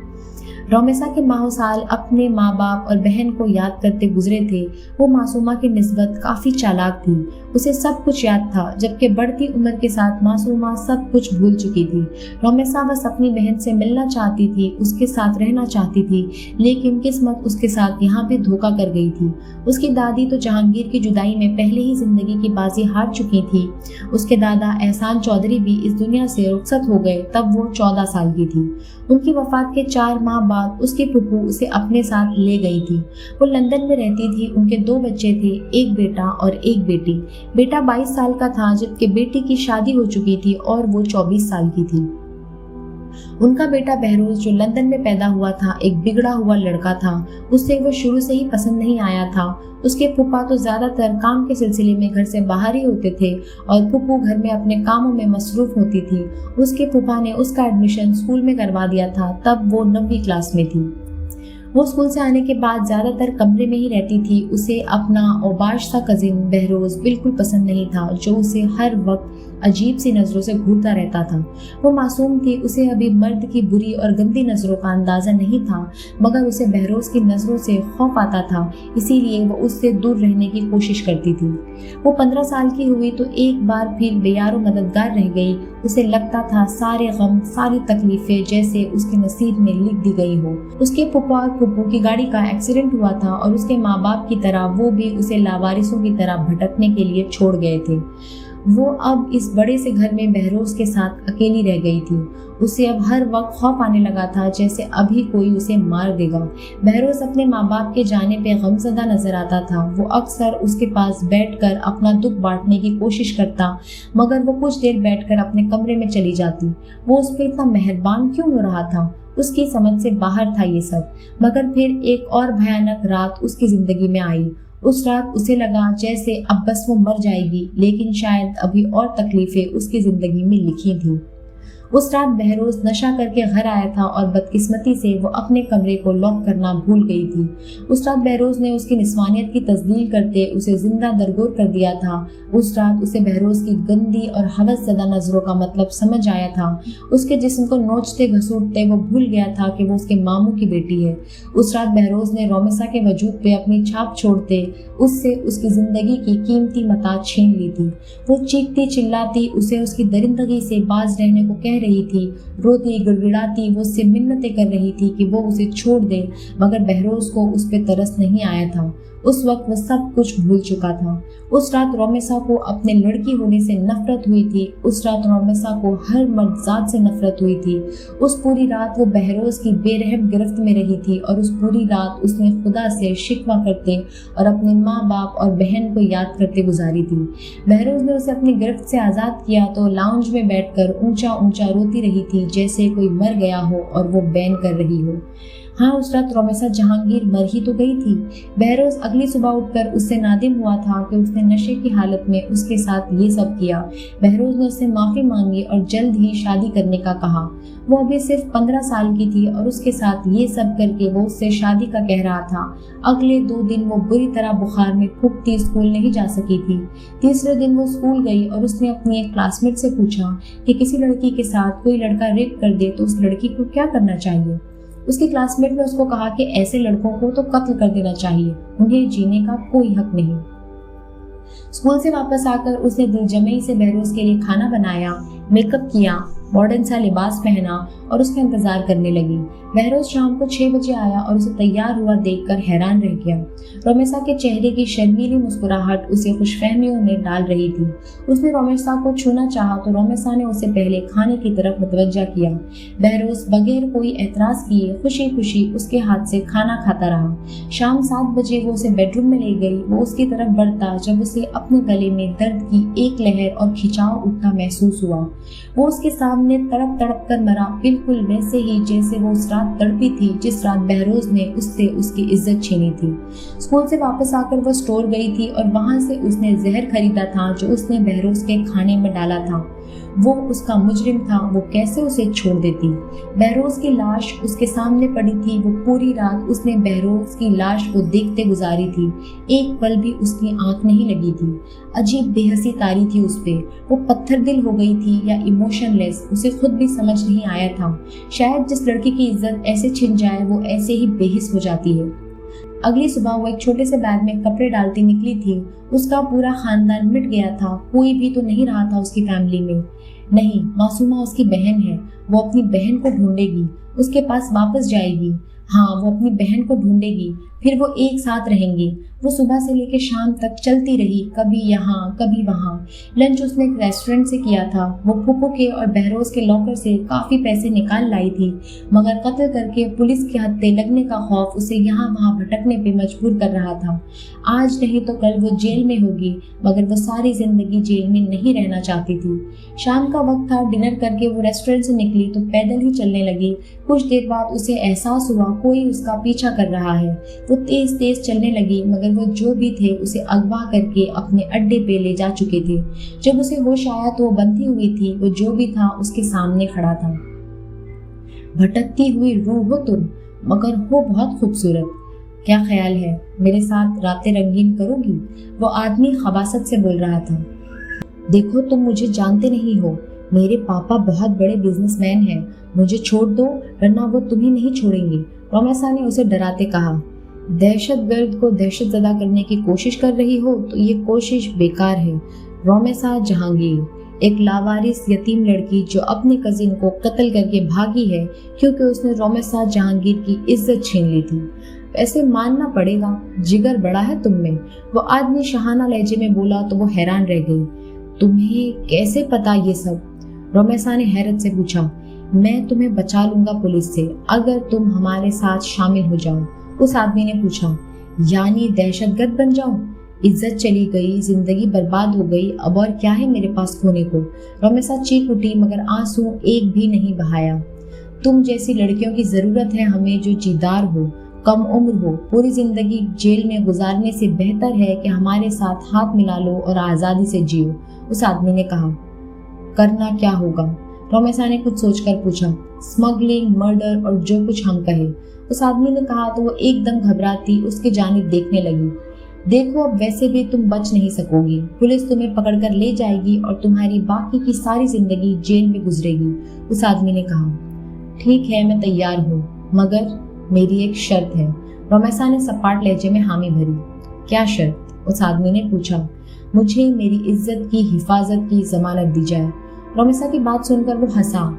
रोमेसा के माहो साल अपने माँ बाप और बहन को याद करते गुजरे थे। वो मासूमा की निस्बत काफी चालाक थी, उसे सब कुछ याद था, जबकि बढ़ती उम्र के साथ मासूमा सब कुछ भूल चुकी थी। रोमेसा बस अपनी बहन से मिलना चाहती थी, उसके साथ रहना चाहती थी, लेकिन किस्मत उसके साथ यहाँ पे धोखा कर गई थी। उसकी दादी तो जहांगीर की जुदाई में पहले ही जिंदगी की बाजी हार चुकी थी। उसके दादा एहसान चौधरी भी इस दुनिया से रुखसत हो गए, तब वो 14 साल की थी। उनकी वफात के 4 माह बाद उसकी फूफू उसे अपने साथ ले गई थी। वो लंदन में रहती थी। उनके 2 बच्चे थे, एक बेटा और एक बेटी। बेटा 22 साल का था जबकि बेटी की शादी हो चुकी थी और वो 24 साल की थी। उनका बेटा बहरोज जो लंदन में पैदा हुआ था एक बिगड़ा हुआ लड़का था। उससे वो शुरू से ही पसंद नहीं आया था। उसके फूफा तो ज्यादातर काम के सिलसिले में घर से बाहर ही होते थे और फूफू घर में अपने कामों में मसरूफ होती थी। उसके फूफा ने उसका एडमिशन स्कूल में करवा दिया था, तब वो 9वीं क्लास में थी। वो स्कूल से आने के बाद ज्यादातर कमरे में ही रहती थी। उसे अपना औबाश सा कजिन बहरोज बिल्कुल पसंद नहीं था, जो उसे हर वक्त अजीब सी नजरों से घूरता रहता था। वो मासूम थी, उसे अभी मर्द की बुरी और गंदी नजरों का अंदाजा नहीं था, मगर उसे बहरोज की नजरों से खौफ आता था, इसीलिए वो उससे दूर रहने की कोशिश करती थी। वो 15 साल की हुई तो एक बार फिर बेयारो मददगार रह गई। उसे लगता था सारे गम, सारी तकलीफें जैसे उसके नसीब में लिख दी गई हो। उसके फूफा और फूफू की गाड़ी का एक्सीडेंट हुआ था और उसके माँ बाप की तरह वो भी उसे लावारिसों की तरह भटकने के लिए छोड़ गए थे। वो अब इस बड़े से घर में बहरोज के साथ अकेली रह गई थी। उसे अब हर वक्त खौफ आने लगा था जैसे अभी कोई उसे मार देगा। बहरोज अपने माँ बाप के जाने पे गमज़दा नजर आता था। वो अक्सर उसके पास बैठकर अपना दुख बांटने की कोशिश करता, मगर वो कुछ देर बैठकर अपने कमरे में चली जाती। वो उस पर इतना मेहरबान क्यों हो रहा था? उसकी समझ से बाहर था ये सब। मगर फिर एक और भयानक रात उसकी जिंदगी में आई। उस रात उसे लगा जैसे अब बस वो मर जाएगी, लेकिन शायद अभी और तकलीफें उसकी जिंदगी में लिखी थी। उस रात बहरोज नशा करके घर आया था और बदकिस्मती से वो अपने कमरे को लॉक करना भूल गई थी। उस रात बहरोज ने उसकी निस्वानियत की तस्दील करते उसे जिंदा दरगोर कर दिया था। उस रात उसे बहरोज की गंदी और हवसज़दा नजरों का मतलब समझ आया था। उसके जिस्म को नोचते घसूटते वो भूल गया था कि वो उसके मामू की बेटी है। उस रात बहरोज ने रोमेसा के वजूद पे अपनी छाप छोड़ते उससे उसकी जिंदगी की कीमती मता छीन ली थी। वो चीखती चिल्लाती उसे उसकी दरिंदगी से बाज रहने को कह रही थी। रोती गिड़गिड़ाती वो उससे मिन्नतें कर रही थी कि वो उसे छोड़ दे, मगर बहरोज को उस पे तरस नहीं आया था। उस वक्त वो सब कुछ भूल चुका था। उस रात रोमेसा को अपने लड़की होने से नफरत हुई थी। उस रात रोमेसा को हर मर्द से नफरत हुई थी। उस पूरी रात वो बहरोज की बेरहम गिरफ्त में रही थी और उस पूरी रात उसने खुदा से शिकवा करते और अपने माँ बाप और बहन को याद करते गुजारी थी। बहरोज ने उसे अपनी गिरफ्त से आज़ाद किया तो लाउंज में बैठकर ऊंचा ऊंचा रोती रही थी जैसे कोई मर गया हो और वो बैन कर रही हो। हाँ, उस रात रोमेसा जहांगीर मर ही तो गई थी। बहरोज अगली सुबह उठकर उससे नादिम हुआ था कि उसने नशे की हालत में उसके साथ ये सब किया। बहरोज ने उससे माफी मांगी और जल्द ही शादी करने का कहा। वो अभी सिर्फ 15 साल की थी और उसके साथ ये सब करके वो उससे शादी का कह रहा था। अगले 2 दिन वो बुरी तरह बुखार में फूंकती स्कूल नहीं जा सकी थी। तीसरे दिन वो स्कूल गई और उसने अपनी एक क्लासमेट से पूछा कि किसी लड़की के साथ कोई लड़का रेप कर दे तो उस लड़की को क्या करना चाहिए। उसकी क्लासमेट ने उसको कहा कि ऐसे लड़कों को तो कत्ल कर देना चाहिए, उन्हें जीने का कोई हक नहीं। स्कूल से वापस आकर उसने दिलजमई से बहरोज के लिए खाना बनाया, मेकअप किया, मॉडर्न सा लिबास पहना और उसका इंतजार करने लगी। बहरोज शाम को 6 बजे आया और उसे तैयार हुआ देखकर हैरान रह गया। रोमेसा के चेहरे की शर्मीली मुस्कुराहट उसे खुशफहमियों में डाल रही थी। उसने रोमेसा को छूना चाहा तो रोमेसा ने उसे पहले खाने की तरफ मुतवज्जा किया। बहरोज बगैर कोई एतराज किए खुशी खुशी उसके हाथ से खाना खाता रहा। शाम 7 बजे वो उसे बेडरूम में ले गई। वो उसकी तरफ बढ़ता जब उसे अपने गले में दर्द की एक लहर और खिंचाव उठता महसूस हुआ। वो उसके सामने तड़प तड़प कर मरा, बिल्कुल वैसे ही जैसे वो उस रात तड़पी थी जिस रात बहरोज ने उससे उसकी इज्जत छीनी थी। स्कूल से वापस आकर वो स्टोर गई थी और वहां से उसने जहर खरीदा था जो उसने बहरोज के खाने में डाला था। वो उसका मुजरिम था, वो कैसे उसे छोड़ देती। बहरोज की लाश उसके सामने पड़ी थी। वो पूरी रात उसने बहरोज की लाश को देखते गुजारी थी। एक पल भी उसकी आंख नहीं लगी थी। अजीब बेहसी तारी थी उस पे। वो पत्थर दिल हो गई थी या इमोशनलेस, उसे खुद भी समझ नहीं आया था। शायद जिस लड़की की इज्जत ऐसे छिन जाए वो ऐसे ही बेहिस हो जाती है। अगली सुबह वो एक छोटे से बैग में कपड़े डालती निकली थी। उसका पूरा खानदान मिट गया था। कोई भी तो नहीं रहा था उसकी फैमिली में। नहीं, मासूमा उसकी बहन है। वो अपनी बहन को ढूंढेगी, उसके पास वापस जाएगी। हाँ, वो अपनी बहन को ढूंढेगी, फिर वो एक साथ रहेंगी। वो सुबह से लेकर शाम तक चलती रही, कभी यहाँ कभी वहाँ। लंच उसने एक रेस्टोरेंट से किया था। वो फूफू के और बहरोज के लॉकर से काफ़ी पैसे निकाल लाई थी, मगर कत्ल करके पुलिस के हत्थे लगने का खौफ उसे यहाँ वहाँ भटकने पे मजबूर कर रहा था। आज नहीं तो कल वो जेल में होगी, मगर वो सारी जिंदगी जेल में नहीं रहना चाहती थी। शाम का वक्त था। डिनर करके वो रेस्टोरेंट से निकली तो पैदल ही चलने लगी। कुछ देर बाद उसे एहसास हुआ कोई उसका पीछा कर रहा है। वो तेज तेज चलने लगी, मगर वो जो भी थे उसे अगवा करके अपने अड्डे पे ले जा चुके थे। जब उसे होश आया तो वो बंधी हुई थी। वो जो भी था उसके सामने खड़ा था। भटकती हुई रूह हो तुम, मगर हो बहुत खूबसूरत। क्या ख्याल है, मेरे साथ रातें रंगीन करोगी? वो आदमी खबासत से बोल रहा था। देखो, तुम मुझे जानते नहीं हो। मेरे पापा बहुत बड़े बिजनेसमैन हैं। मुझे छोड़ दो, वरना वो तुम्हें नहीं छोड़ेंगे। रोमेसा ने उसे डराते कहा। दहशतगर्द को दहशतज़दा करने की कोशिश कर रही हो तो ये कोशिश बेकार है। रोमेसा जहांगीर, एक लावारिस यतीम लड़की जो अपने कजिन को कत्ल करके भागी है क्योंकि उसने रोमेसा जहांगीर की इज्जत छीन ली थी। ऐसे मानना पड़ेगा, जिगर बड़ा है तुम में। वो आदमी शहाना लहजे में बोला तो वो हैरान रह गई। तुम्हें कैसे पता ये सब? रोमेसा ने हैरत से पूछा। मैं तुम्हें बचा लूंगा पुलिस से अगर तुम हमारे साथ शामिल हो जाओ। उस आदमी ने पूछा। यानी दहशतगर्द बन जाऊं? इज्जत चली गई, जिंदगी बर्बाद हो गई, अब और क्या है मेरे पास खोने को? रोमेसा चीख उठी, मगर आंसू एक भी नहीं बहाया। तुम जैसी लड़कियों की जरूरत है हमें, जो जीदार हो, कम उम्र हो। पूरी जिंदगी जेल में गुजारने से बेहतर है कि हमारे साथ हाथ मिला लो और आजादी से जियो। उस आदमी ने कहा। करना क्या होगा? रोमेसा ने कुछ सोचकर पूछा। स्मगलिंग, मर्डर और जो कुछ हम कहे। उस आदमी ने कहा तो वो एकदम घबराती उसकी जानिब देखने लगी। देखो, अब वैसे भी तुम बच नहीं सकोगी। पुलिस तुम्हें पकड़कर ले जाएगी और तुम्हारी बाकी की सारी जिंदगी जेल में गुजरेगी। उस आदमी ने कहा। ठीक है, मैं तैयार हूँ, मगर मेरी एक शर्त है। रोमेसा ने सपाट लहजे में हामी भरी। क्या शर्त? उस आदमी ने पूछा। मुझे मेरी इज्जत की हिफाजत की जमानत दी जाए। रोमेसा की बात सुनकर वो हंसा।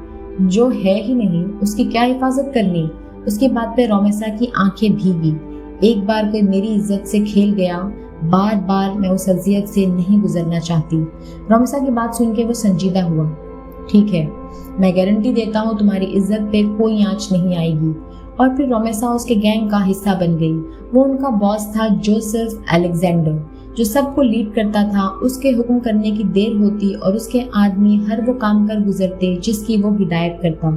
जो है ही नहीं उसकी क्या हिफाजत करनी? उसकी बात पे रोमेसा की आंखें भीगी। एक बार कोई मेरी इज्जत से खेल गया, बार बार मैं उस अजियत से नहीं गुजरना चाहती। रोमेसा की बात सुन के वो संजीदा हुआ। ठीक है, मैं गारंटी देता हूँ तुम्हारी इज्जत पे कोई आंच नहीं आएगी। और फिर रोमेसा उसके गैंग का हिस्सा बन गई। वो उनका बॉस था जोसेफ अलेक्जेंडर, जो सबको लीड करता था। उसके हुक्म करने की देर होती और उसके आदमी हर वो काम कर गुजरते जिसकी वो हिदायत करता।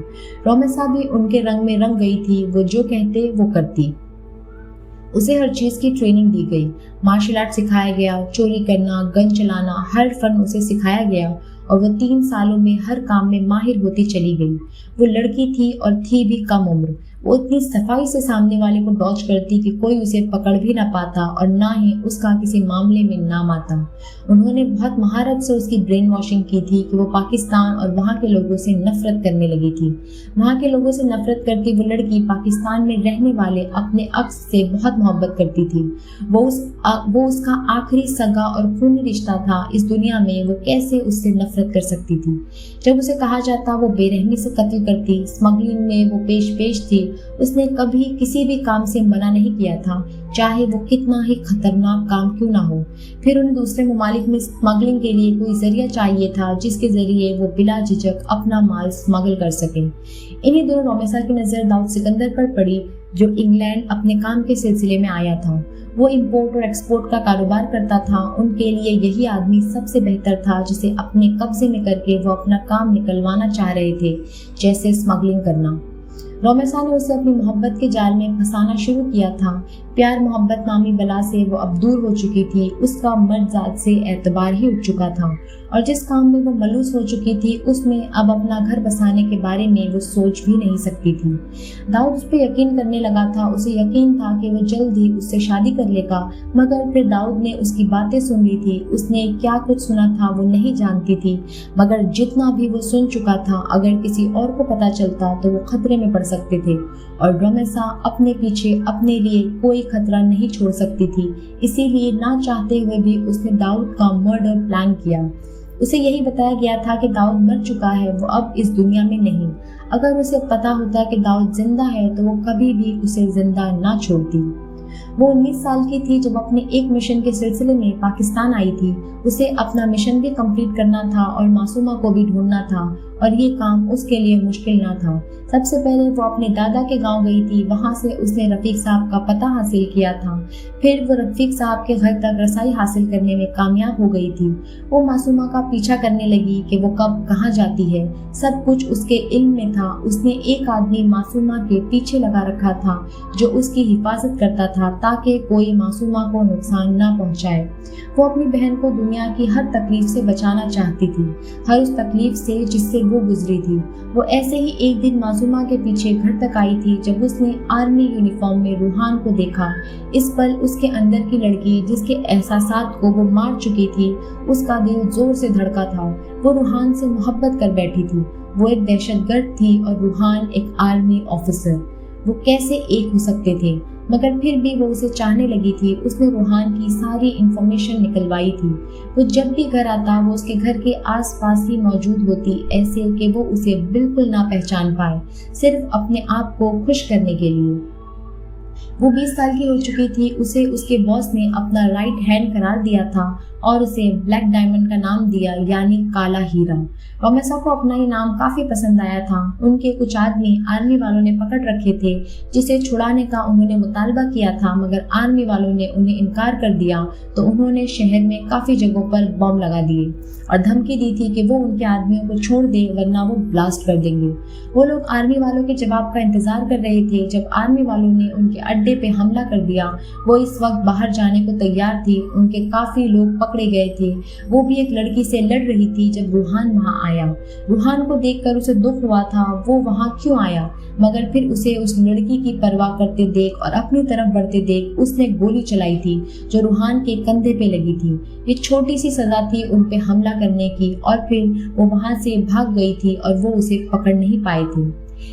रोमेसा भी उनके रंग में रंग गई थी। वो जो कहते वो करती। उसे हर चीज की ट्रेनिंग दी गई। मार्शल आर्ट सिखाया गया, चोरी करना, गन चलाना, हर फन उसे सिखाया गया और वो 3 सालों में हर काम में माहिर होती चली गई। वो लड़की थी और थी भी कम उम्र, वो इतनी सफाई से सामने वाले को डॉज करती कि कोई उसे पकड़ भी ना पाता और ना ही उसका किसी मामले में नाम आता। उन्होंने बहुत महारत से उसकी ब्रेन वॉशिंग की थी कि वो पाकिस्तान और वहाँ के लोगों से नफरत करने लगी थी। वहाँ के लोगों से नफरत करती वो लड़की पाकिस्तान में रहने वाले अपने अक्स से बहुत मोहब्बत करती थी। वो उसका आखिरी सगा और खूनी रिश्ता था। इस दुनिया में वो कैसे उससे नफरत कर सकती थी। जब उसे कहा जाता वो बेरहमी से कत्ल करती। स्मगलिंग में वो पेश थी। उसने कभी किसी भी काम से मना नहीं किया था, चाहे वो कितना ही खतरनाक काम क्यों ना हो। फिर उन्हें दूसरे ममालिक में स्मगलिंग के लिए कोई जरिया चाहिए था जिसके जरिए वो बिला झिझक अपना माल स्मगल कर सके। इन्हीं दिनों रोमेसा की नजर दाऊद सिकंदर पर पड़ी, जो इंग्लैंड अपने काम के सिलसिले में आया था। वो इंपोर्ट और एक्सपोर्ट का कारोबार करता था। उनके लिए यही आदमी सबसे बेहतर था जिसे अपने कब्जे में करके वो अपना काम निकलवाना चाह रहे थे, जैसे स्मगलिंग करना। रोमेसा ने उसे अपनी मोहब्बत के जाल में फंसाना शुरू किया था। प्यार मोहब्बत नामी बला से वो अब दूर हो चुकी थी। उसका मर्द जात से एतबार ही उठ चुका था और जिस काम में वो मलूस हो चुकी थी उसमें अब अपना घर बसाने के बारे में वो सोच भी नहीं सकती थी। दाऊद उस पर यकीन करने लगा था। उसे यकीन था कि वो जल्द ही उससे शादी कर लेगा, मगर फिर दाऊद ने उसकी बातें सुन ली थी। उसने क्या कुछ सुना था वो नहीं जानती थी, मगर जितना भी वो सुन चुका था अगर किसी और को पता चलता तो वो खतरे में पड़ सकते थे और रोमेसा अपने पीछे अपने लिए कोई खतरा नहीं छोड़ सकती थी। इसीलिए ना चाहते हुए भी उसने दाऊद का मर्डर प्लान किया। उसे यही बताया गया था कि दाऊद मर चुका है, वो अब इस दुनिया में नहीं। अगर उसे पता होता कि दाऊद जिंदा है तो वो कभी भी उसे जिंदा ना छोड़ती। वो 19 साल की थी जब अपने एक मिशन के सिलसिले में पाकिस्तान आई थी। उसे अपना मिशन भी कंप्लीट करना था और मासूमा को भी ढूंढना था और ये काम उसके लिए मुश्किल ना था। सबसे पहले वो अपने दादा के गांव गई थी। वहां से उसने रफीक साहब का पता हासिल किया था। फिर वो रफीक साहब के घर तक रसाई हासिल करने में कामयाब हो गई थी। वो मासूमा का पीछा करने लगी कि वो कब कहाँ जाती है। सब कुछ उसके इल्म में था। उसने एक आदमी मासूमा के पीछे लगा रखा था जो उसकी हिफाजत करता था ताकि कोई मासूमा को नुकसान ना पहुंचाए। वो अपनी बहन को दुनिया की हर तकलीफ से बचाना चाहती थी, हर उस तकलीफ से जिससे वो गुजरी थी। वो ऐसे ही एक दिन मासूमा के पीछे घर तक आई थी जब उसने आर्मी यूनिफॉर्म में रूहान को देखा। इस पल उसके अंदर की लड़की जिसके एहसासात को वो मार चुकी थी, उसका दिल जोर से धड़का था। वो रूहान से मोहब्बत कर बैठी थी। वो एक दहशतगर्द थी और रूहान एक आर्मी ऑफिसर। वो कैसे एक हो सकते थे? मगर फिर भी वो उसे चाहने लगी थी। उसने रूहान की सारी इंफॉर्मेशन निकलवाई थी। वो जब भी घर आता वो उसके घर के आसपास ही मौजूद होती, ऐसे कि वो उसे बिल्कुल ना पहचान पाए, सिर्फ अपने आप को खुश करने के लिए। वो 20 साल की हो चुकी थी। उसे उसके बॉस ने अपना राइट हैंड करार दिया था और उसे ब्लैक डायमंड का नाम दिया, यानी काला हीरा। रोमेसा को अपना ये नाम काफी पसंद आया था। उनके कुछ आदमी आर्मी वालों ने पकड़ रखे थे जिसे छुड़ाने का उन्होंने मुतालबा किया था, मगर आर्मी वालों ने उन्हें इनकार कर दिया तो उन्होंने शहर में काफी जगहों पर बम लगा दिए और धमकी दी थी कि वो उनके आदमियों को छोड़ दे वरना वो ब्लास्ट कर देंगे। वो लोग आर्मी वालों के जवाब का इंतजार कर रहे थे। जब आर्मी वालों ने उनके अड्डे पे हमला कर दिया, वो इस वक्त बाहर जाने को तैयार थी। उनके काफी लोग पकड़े गए थे। वो भी एक लड़की से लड़ रही थी जब रूहान वहां आया। रूहान को देखकर उसे दुख हुआ था वो वहां क्यों आया, मगर फिर उसे उस लड़की की परवाह करते देख और अपनी तरफ बढ़ते देख उसने गोली चलाई थी जो रूहान के कंधे पे लगी थी। ये छोटी सी सजा थी उन पे हमला करने की और फिर वो वहां से भाग गई थी और वो उसे पकड़ नहीं पाए थे।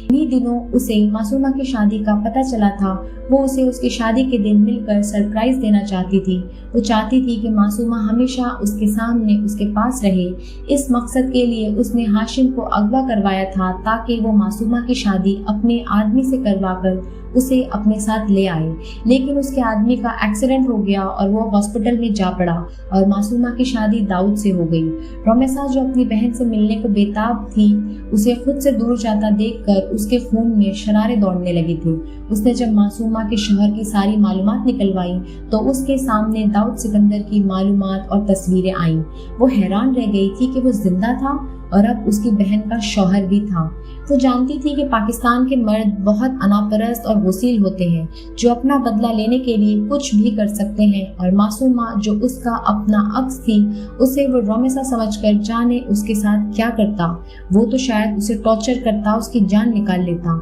इन्हीं दिनों उसे मासूमा की शादी का पता चला था। वो उसे उसकी शादी के दिन मिलकर सरप्राइज देना चाहती थी। वो चाहती थी कि मासूमा हमेशा उसके सामने उसके पास रहे। इस मकसद के लिए उसने हाशिम को अगवा करवाया था ताकि वो मासूमा की शादी अपने आदमी से करवाकर उसे अपने साथ ले आए, लेकिन उसके आदमी का एक्सीडेंट हो गया और वो हॉस्पिटल में जा पड़ा और मासूमा की शादी दाऊद से हो गई। रोमेसा जो अपनी बहन से मिलने को बेताब थी, उसे खुद से दूर जाता देखकर उसके खून में शरारे दौड़ने लगे थे। उसने जब मासूमा के शोहर की सारी मालूमात निकलवाई तो उसके सामने दाऊद सिकंदर की मालूमात और तस्वीरें आईं। वो हैरान रह गई थी कि वो जिंदा था और अब उसकी बहन का शौहर भी था। वो जानती थी कि पाकिस्तान के मर्द बहुत अनापरस्त और वसील होते हैं जो अपना बदला लेने के लिए कुछ भी कर सकते हैं, और मासूमा जो उसका अपना अक्स थी उसे वो रोमेसा समझकर जाने उसके साथ क्या करता। वो तो शायद उसे टॉर्चर करता, उसकी जान निकाल लेता।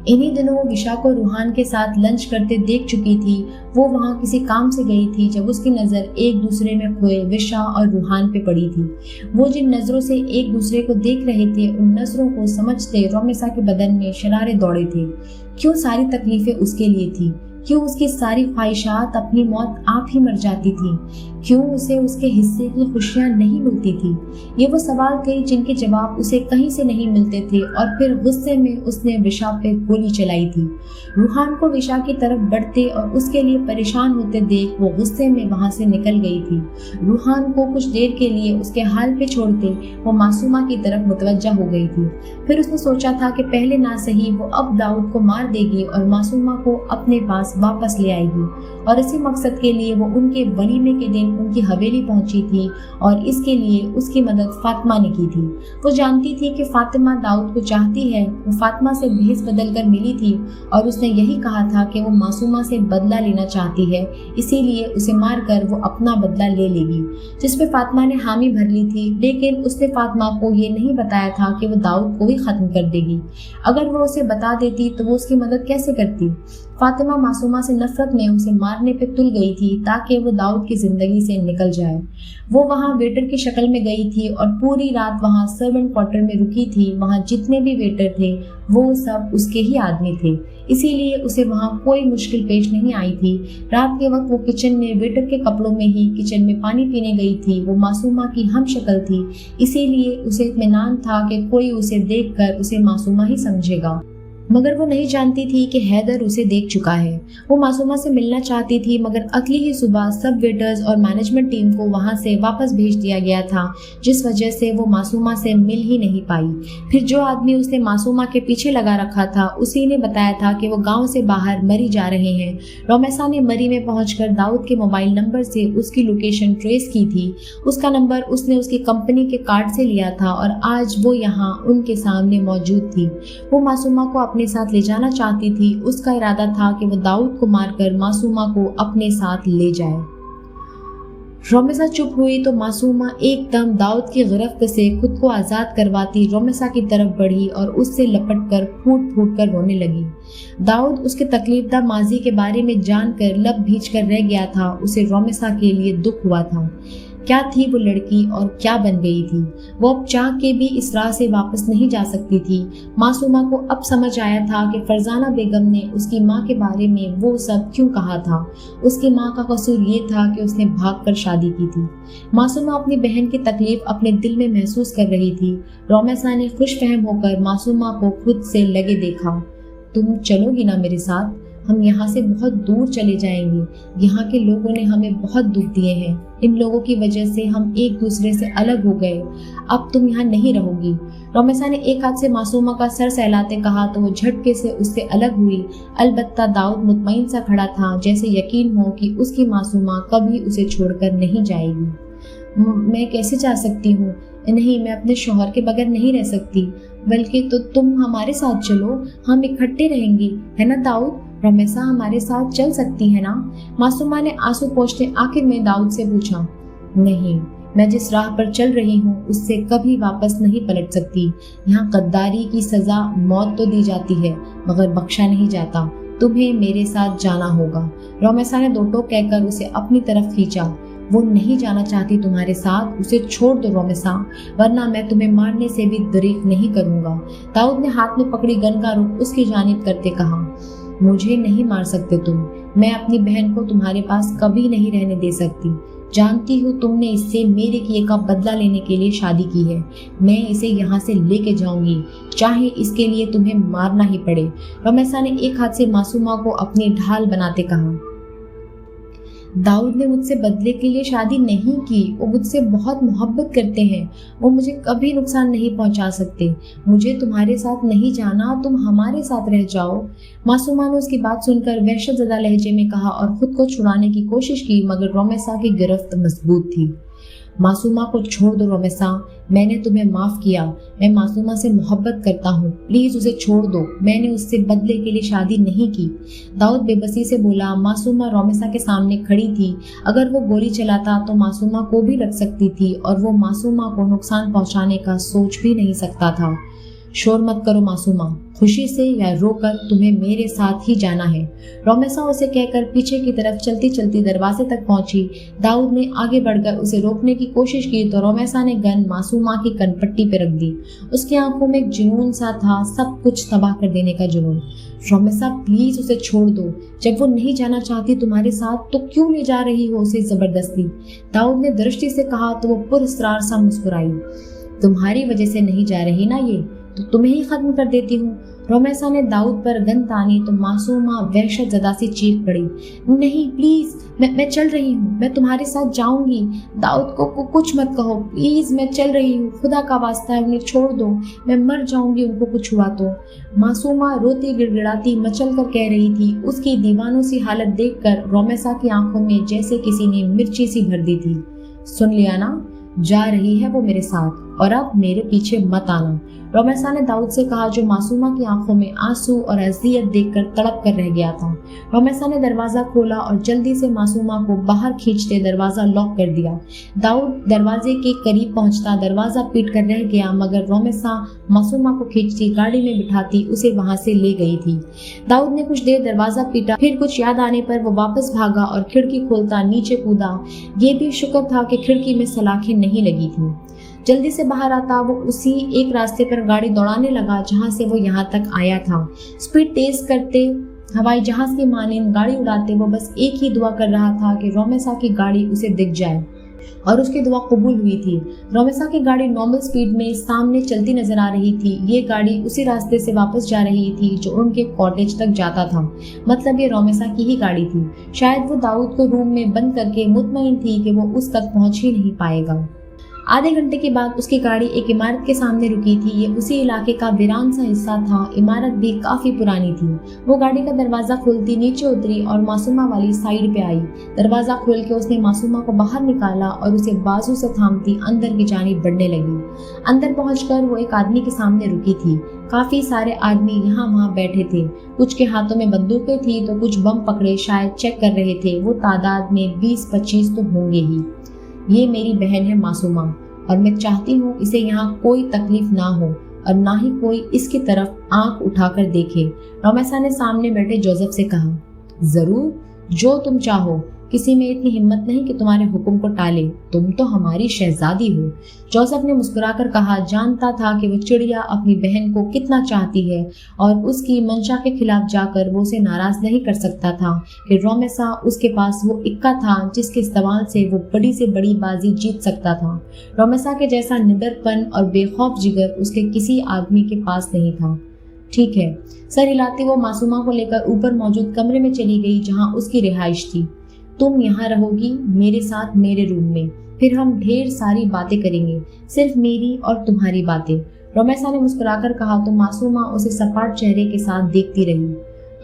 इन्हीं दिनों वो विशा को रूहान के साथ लंच करते देख चुकी थी। वो वहाँ किसी काम से गई थी जब उसकी नज़र एक दूसरे में खोए विशा और रूहान पे पड़ी थी। वो जिन नज़रों से एक दूसरे को देख रहे थे, उन नज़रों को समझते रोमेसा के बदन में शरारे दौड़े थे। क्यों सारी तकलीफें उसके लिए थी? क्यों उसकी सारी ख्वाहिशात अपनी मौत आप ही मर जाती थी? क्यों उसे उसके हिस्से की खुशियां नहीं मिलती थी? ये वो सवाल थे जिनके जवाब उसे कहीं से नहीं मिलते थे और फिर गुस्से में उसने विशा पे गोली चलाई थी। रूहान को विशा की तरफ बढ़ते और उसके लिए परेशान होते देख वो गुस्से में वहां से निकल गई थी। रूहान को कुछ देर के लिए उसके हाल पे छोड़ते वो मासूमा की तरफ मुतवज्जा हो गई थी। फिर उसने सोचा था कि पहले ना सही वो अब दाऊद को मार देगी और मासूमा को अपने पास वापस ले आएगी, और इसी मकसद के लिए वो उनके वलीमे के दिन उनकी हवेली पहुंची थी और इसके लिए उसकी मदद फातिमा ने की थी। वो जानती थी कि फातिमा दाऊद को चाहती है। वो फातिमा से भेस बदल कर मिली थी और उसने यही कहा था कि वो मासूमा से बदला लेना चाहती है, इसीलिए उसे मारकर वो अपना बदला ले लेगी, जिस पे फातिमा ने हामी भर ली थी। लेकिन उसने फातिमा को ये नहीं बताया था कि वो दाऊद को ही खत्म कर देगी। अगर वो उसे बता देती तो वो उसकी मदद कैसे करती? फातिमा मासूमा से नफरत में उसे मारने पे तुल गई थी ताकि वो दाऊद की जिंदगी से निकल जाए। वो वहाँ वेटर की शक्ल में गई थी और पूरी रात वहाँ सर्वेंट क्वार्टर में रुकी थी। वहाँ जितने भी वेटर थे वो सब उसके ही आदमी थे, इसीलिए उसे वहाँ कोई मुश्किल पेश नहीं आई थी। रात के वक्त वो किचन में वेटर के कपड़ों में ही किचन में पानी पीने गई थी। वो मासूमा की हम शक्ल थी, इसीलिए उसे इत्मीनान था कि कोई उसे देखकर उसे मासूमा ही समझेगा, मगर वो नहीं जानती थी कि हैदर उसे देख चुका है। वो मासूमा से मिलना चाहती थी, मगर अगली ही सुबह सब वेटर्स और मैनेजमेंट टीम को वहां से वापस भेज दिया गया था, जिस वजह से वो मासूमा से मिल ही नहीं पाई। फिर जो आदमी उसने मासूमा के पीछे लगा रखा था उसी ने बताया था कि वो गांव से बाहर मरी जा रहे हैं। रोमेसा ने मरी में पहुंचकर दाऊद के मोबाइल नंबर से उसकी लोकेशन ट्रेस की थी। उसका नंबर उसने उसकी कंपनी के कार्ड से लिया था और आज वो यहाँ उनके सामने मौजूद थी। वो मासूमा को अपने साथ ले जाना चाहती थी। उसका इरादा था कि वो दाऊद को मारकर मासूमा को अपने साथ ले जाए। रोमेसा चुप हुई तो मासूमा एकदम दाऊद की गिरफ्त से खुद को आज़ाद करवाती रोमेसा की तरफ बढ़ी और उससे लपटकर फूट फूट कर रोने लगी। दाऊद उसके तकलीफदा माजी के बारे में जानकर लब भींच कर रह गया था। उसे रोमेसा के लिए दुख हुआ था। क्या थी वो लड़की और क्या बन गई थी? वो अब चाह के भी इस राह से वापस नहीं जा सकती थी। मासूमा को अब समझ आया था कि फरजाना बेगम ने उसकी माँ के बारे में वो सब क्यों कहा था। उसकी माँ का कसूर ये था कि उसने भागकर शादी की थी। मासूमा अपनी बहन की तकलीफ अपने दिल में महसूस कर रही थी। रोमेसा ने खुशफहम होकर मासूमा को खुद से लगे देखा। तुम चलोगी ना मेरे साथ? हम यहाँ से बहुत दूर चले जाएंगे। यहाँ के लोगों ने हमें बहुत दुख दिए हैं। इन लोगों की वजह से हम एक दूसरे से अलग हो गए। अब तुम यहाँ नहीं रहोगी। रोमेसा ने एक हाथ से मासूमा का सर सहलाते कहा तो वो झटके से उससे अलग हुई। अलबत्ता दाऊद मुतमईन सा खड़ा था, जैसे यकीन हो कि उसकी मासूमा कभी उसे छोड़कर नहीं जाएगी। मैं कैसे जा सकती हूँ? नहीं, मैं अपने शौहर के बगैर नहीं रह सकती। बल्कि तो तुम हमारे साथ चलो, हम इकट्ठे रहेंगे, है ना दाऊद? रोमेसा हमारे साथ चल सकती है ना? मासूमा ने आंसू पोंछते आखिर में दाऊद से पूछा। नहीं, मैं जिस राह पर चल रही हूँ उससे कभी वापस नहीं पलट सकती। यहाँ गद्दारी की सजा मौत तो दी जाती है मगर बख्शा नहीं जाता। तुम्हें मेरे साथ जाना होगा। रोमेसा ने दो टोक कहकर उसे अपनी तरफ खींचा। वो नहीं जाना चाहती तुम्हारे साथ, उसे छोड़ दो रोमेसा, वरना मैं तुम्हें मारने से भी दरीक नहीं करूंगा। दाऊद ने हाथ में पकड़ी गन का रुख उसकी जानिब करते कहा। मुझे नहीं मार सकते तुम। मैं अपनी बहन को तुम्हारे पास कभी नहीं रहने दे सकती। जानती हूँ तुमने इससे मेरे किए का बदला लेने के लिए शादी की है। मैं इसे यहाँ से लेके जाऊंगी, चाहे इसके लिए तुम्हें मारना ही पड़े। रोमेसा ने एक हाथ से मासूमा को अपनी ढाल बनाते कहा। दाऊद ने मुझसे बदले के लिए शादी नहीं की। वो मुझसे बहुत मोहब्बत करते हैं। वो मुझे कभी नुकसान नहीं पहुंचा सकते। मुझे तुम्हारे साथ नहीं जाना, तुम हमारे साथ रह जाओ। मासूमा ने उसकी बात सुनकर वहशतज़दा लहजे में कहा और खुद को छुड़ाने की कोशिश की, मगर रोमेसा की गिरफ्त मजबूत थी। मासूमा को छोड़ दो रोमेसा, मैंने तुम्हें माफ किया। मैं मासूमा से मोहब्बत करता हूँ, प्लीज उसे छोड़ दो। मैंने उससे बदले के लिए शादी नहीं की। दाऊद बेबसी से बोला। मासूमा रोमेसा के सामने खड़ी थी। अगर वो गोली चलाता तो मासूमा को भी लग सकती थी और वो मासूमा को नुकसान पहुंचाने का सोच भी नहीं सकता था। शोर मत करो मासूमा। खुशी से या रोकर तुम्हें मेरे साथ ही जाना है। रोमेसा उसे कहकर पीछे की तरफ चलती चलती दरवाजे तक पहुंची। दाऊद ने आगे बढ़कर उसे रोकने की कोशिश की तो रोमेसा ने गन मासूमा की कनपट्टी पे रख दी। उसकी आंखों में एक जुनून सा था, सब कुछ तबाह कर देने का जुनून। रोमेसा प्लीज उसे छोड़ दो, जब वो नहीं जाना चाहती तुम्हारे साथ तो क्यों ले जा रही हो उसे जबरदस्ती। दाऊद ने दृष्टि से कहा तो वो पुरस्कार सा मुस्कुराई। तुम्हारी वजह से नहीं जा रही ना ये, तो तुम्हें ही खत्म कर देती हूँ। रोमेसा ने दाऊद पर गन तानी तो मासूमा वहशत ज़दा सी चीख पड़ी। नहीं प्लीज, मैं चल रही हूँ, मैं तुम्हारे साथ जाऊंगी। दाऊद को कुछ मत कहो प्लीज, मैं चल रही हूँ, खुदा का वास्ता है उन्हें छोड़ दो, मैं मर जाऊंगी उनको कुछ हुआ तो। मासूमा रोती गिड़गिड़ाती मचल कर कह रही थी। उसकी दीवानों सी हालत देखकर रोमेसा की आंखों में जैसे किसी ने मिर्ची सी भर दी थी। सुन लिया ना, जा रही है वो मेरे साथ, और अब मेरे पीछे मत आना, रोमेसा ने दाऊद से कहा, जो मासूमा की आंखों में आंसू और अज़ियत देखकर तड़प कर रह गया था। रोमेसा ने दरवाजा खोला और जल्दी से मासूमा को बाहर खींचते दरवाजा लॉक कर दिया। दाऊद दरवाजे के करीब पहुंचता दरवाजा पीट कर रह गया, मगर रोमेसा मासूमा को खींचती गाड़ी में बिठाती उसे वहां से ले गई थी। दाऊद ने कुछ देर दरवाजा पीटा, फिर कुछ याद आने पर वो वापस भागा और खिड़की खोलता नीचे कूदा। ये भी शुक्र था कि खिड़की में सलाखें नहीं लगी थी। जल्दी से बाहर आता वो उसी एक रास्ते पर गाड़ी दौड़ाने लगा जहां से वो यहाँ तक आया था। स्पीड तेज करते हवाई जहाज की मानिंद गाड़ी उड़ाते वो बस एक ही दुआ कर रहा था कि रोमेसा की गाड़ी उसे दिख जाए, और उसकी दुआ कबूल हुई थी। रोमेसा की गाड़ी नॉर्मल स्पीड में सामने चलती नजर आ रही थी। ये गाड़ी उसी रास्ते से वापस जा रही थी जो उनके कॉटेज तक जाता था, मतलब ये रोमेसा की ही गाड़ी थी। शायद वो दाऊद को रूम में बंद करके मुतमईन थी कि वो उस तक पहुंच ही नहीं पाएगा। आधे घंटे के बाद उसकी गाड़ी एक इमारत के सामने रुकी थी। ये उसी इलाके का वीरान सा हिस्सा था। इमारत भी काफी पुरानी थी। वो गाड़ी का दरवाजा खोलती नीचे उतरी और मासूमा वाली साइड पे आई। दरवाजा खोल के उसने मासूमा को बाहर निकाला और उसे बाजू से थामती अंदर की जानिब बढ़ने लगी। अंदर पहुंचकर वो एक आदमी के सामने रुकी थी। काफी सारे आदमी यहाँ वहाँ बैठे थे। कुछ के हाथों में बंदूकें थी तो कुछ बम पकड़े शायद चेक कर रहे थे। वो तादाद में 20-25 तो होंगे ही। ये मेरी बहन है मासूमा, और मैं चाहती हूँ इसे यहाँ कोई तकलीफ ना हो और ना ही कोई इसकी तरफ आंख उठाकर देखे। रोमेसा ने सामने बैठे जोसेफ से कहा, जरूर, जो तुम चाहो। किसी में इतनी हिम्मत नहीं कि तुम्हारे हुक्म को टाले, तुम तो हमारी शहजादी हो। जोसेफ ने मुस्कुराकर कहा, जानता था कि वो चिड़िया अपनी बहन को कितना चाहती है और उसकी मंशा के खिलाफ जाकर वो उसे नाराज नहीं कर सकता था कि रोमेसा उसके पास वो इक्का था जिसके इस्तेमाल से वो बड़ी से बड़ी बाजी जीत सकता था। रोमेसा के जैसा निडरपन और बेखौफ जिगर उसके किसी आदमी के पास नहीं था। ठीक है, सर हिलाती वो मासूमा को लेकर ऊपर मौजूद कमरे में चली गई जहाँ उसकी रिहाइश थी। तुम यहाँ रहोगी मेरे साथ मेरे रूम में, फिर हम ढेर सारी बातें करेंगे, सिर्फ मेरी और तुम्हारी बातें। रोमेसा ने मुस्कुराकर कहा तो मासूमा उसे सपाट चेहरे के साथ देखती रही।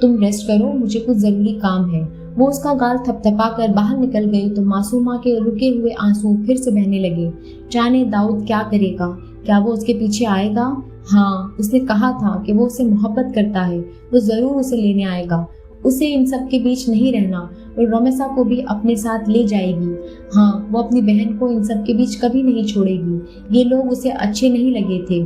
तुम रेस्ट करो, मुझे कुछ जरूरी काम है। वो उसका गाल थपथपा कर बाहर निकल गई तो मासूमा के रुके हुए आंसू फिर से बहने लगे। जाने दाऊद क्या करेगा, क्या वो उसके पीछे आएगा? हाँ, उसने कहा था कि वो उससे मोहब्बत करता है, वो जरूर उसे लेने आएगा। उसे इन सब के बीच नहीं रहना और रोमेसा को भी अपने साथ ले जाएगी। हाँ, वो अपनी बहन को इन सब के बीच कभी नहीं छोड़ेगी। ये लोग उसे अच्छे नहीं लगे थे।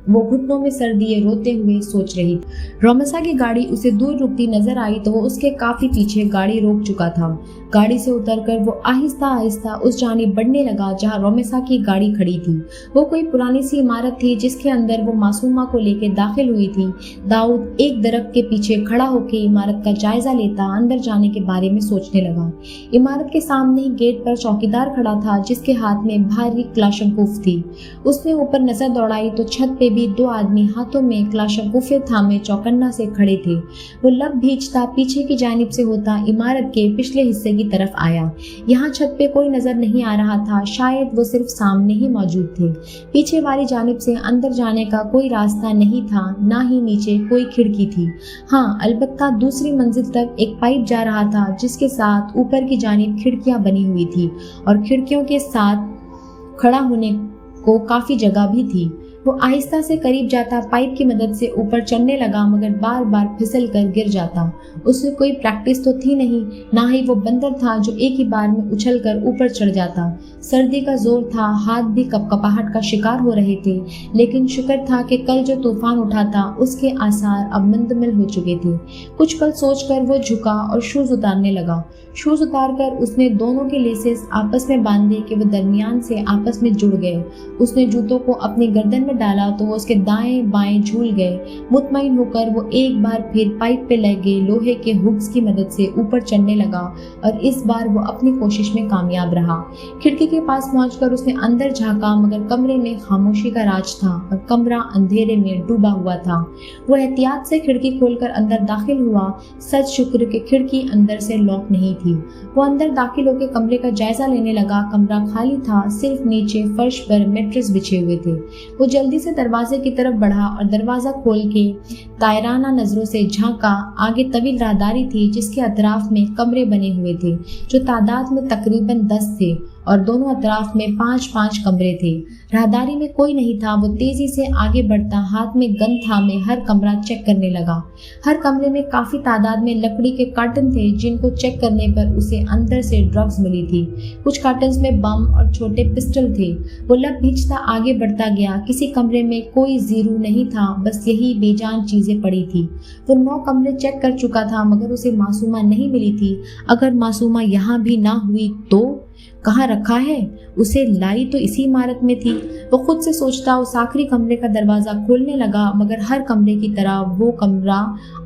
वो घुटनों में सर दिए रोते हुए सोच रही। रोमेसा की गाड़ी उसे दूर रुकती नजर आई तो वो उसके काफी पीछे गाड़ी रोक चुका था। गाड़ी से उतरकर वो आहिस्ता आहिस्ता उस जानिब बढ़ने लगा जहाँ रोमेसा की गाड़ी खड़ी थी। वो कोई पुरानी सी इमारत थी जिसके अंदर वो मासूमा को लेकर दाखिल हुई थी। दाऊद एक दरख्त के पीछे खड़ा होकर इमारत का जायजा लेता अंदर जाने के बारे में सोचने लगा। इमारत के सामने ही गेट पर चौकीदार खड़ा था जिसके हाथ में भारी क्लाशंकोफ थी। उसने ऊपर नजर दौड़ाई तो छत पे भी 2 आदमी हाथों में क्लाशंकोफे थामे चौकन्ना से खड़े थे। वो लब भींचता पीछे की जानिब से होता इमारत के पिछले हिस्से की तरफ आया। यहाँ छत पे कोई नजर नहीं आ रहा था, शायद वो सिर्फ सामने ही मौजूद थे। पीछे वाली जानिब से अंदर जाने का कोई रास्ता नहीं था, ना ही नीचे कोई खिड़की थी। हाँ, अलबत्ता दूसरी मंजिल तक एक पाइप जा रहा था जिसके साथ ऊपर की जानिब खिड़कियां बनी हुई थी और खिड़कियों के साथ खड़ा होने को काफी जगह भी थी। वो आहिस्ता से करीब जाता, पाइप की मदद से ऊपर चढ़ने लगा, मगर बार बार फिसल कर गिर जाता। उससे कोई प्रैक्टिस तो थी नहीं, ना ही वो बंदर था जो एक ही बार में उछल कर ऊपर चढ़ जाता। सर्दी का जोर था, हाथ भी कपकपाहट का शिकार हो रहे थे, लेकिन शुक्र था कि कल जो तूफान उठा था उसके आसार अब मंदमिल हो चुके थे। कुछ पल सोचकर वो झुका और शूज उतारने लगा। शूज उतारकर उसने दोनों के लेसेस आपस में बांधे कि वो दरमियान से आपस में जुड़ गए। उसने जूतों को अपनी गर्दन में डाला तो वो उसके दाएं बाएं झूल गए। मुतमईन होकर वो एक बार फिर पाइप पे लगे लोहे के हुक्स की मदद से ऊपर चढ़ने लगा और इस बार वो अपनी कोशिश में कामयाब रहा। खिड़की के पास पहुंचकर उसने अंदर झांका, मगर कमरे में खामोशी का राज था और कमरा अंधेरे में डूबा हुआ था। वो एहतियात से खिड़की खोलकर अंदर दाखिल हुआ। सच शुक्र कि खिड़की अंदर से लॉक नहीं थी। वो अंदर दाखिल होकर कमरे का जायजा लेने लगा। कमरा खाली था, सिर्फ नीचे फर्श पर मैट्रेस बिछे हुए थे। वो जल्दी से दरवाजे की तरफ बढ़ा और दरवाजा खोल के तायराना नजरों से झांका। आगे तवील राहदारी थी जिसके अतराफ में कमरे बने हुए थे जो तादाद में तकरीबन 10 थे और दोनों अतराफ में 5-5 कमरे थे। राहदारी में कोई नहीं था। वो तेजी से आगे बढ़ता, हाथ में गन थामे हर कमरा चेक करने लगा। हर कमरे में काफी तादाद में लकड़ी के कार्टन थे जिनको चेक करने पर उसे अंदर से ड्रग्स मिली थी। कुछ कार्टन्स में बम और छोटे पिस्टल थे। वो लब खींचता आगे बढ़ता गया। किसी कमरे में कोई जीरो नहीं था, बस यही बेजान चीजें पड़ी थी। वो 9 कमरे चेक कर चुका था, मगर उसे मासूमा नहीं मिली थी। अगर मासूमा यहाँ भी ना हुई तो कहाँ रखा है? उसे लाई तो इसी इमारत में थी। वो खुद से सोचता उस आखिरी कमरे का दरवाजा खोलने लगा, मगर हर कमरे की तरह वो कमरा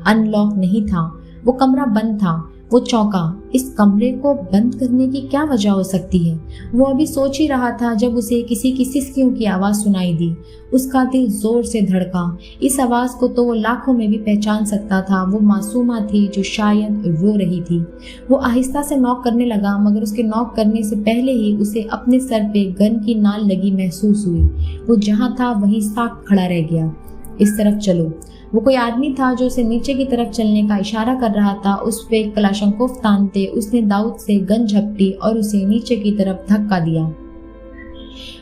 अनलॉक नहीं था। वो कमरा बंद था। वो चौंका, इस कमरे को बंद करने की क्या वजह हो सकती है? वो अभी सोच ही रहा था जब उसे किसी की सिसकियों की आवाज़ सुनाई दी। उसका दिल जोर से धड़का। इस आवाज़ को तो वो लाखों में भी पहचान सकता था। वो मासूमा थी जो शायद रो रही थी। वो आहिस्ता से नॉक करने लगा, मगर उसके नॉक करने से पहले ही उसे अपने सर पे गन की नाल लगी महसूस हुई। वो जहाँ था वहीं साख खड़ा रह गया। इस तरफ चलो। वो कोई आदमी था जो उसे नीचे की तरफ चलने का इशारा कर रहा था। उस पे कलाशंकोव तानते उसने दाऊद से गन झपटी और उसे नीचे की तरफ धक्का दिया।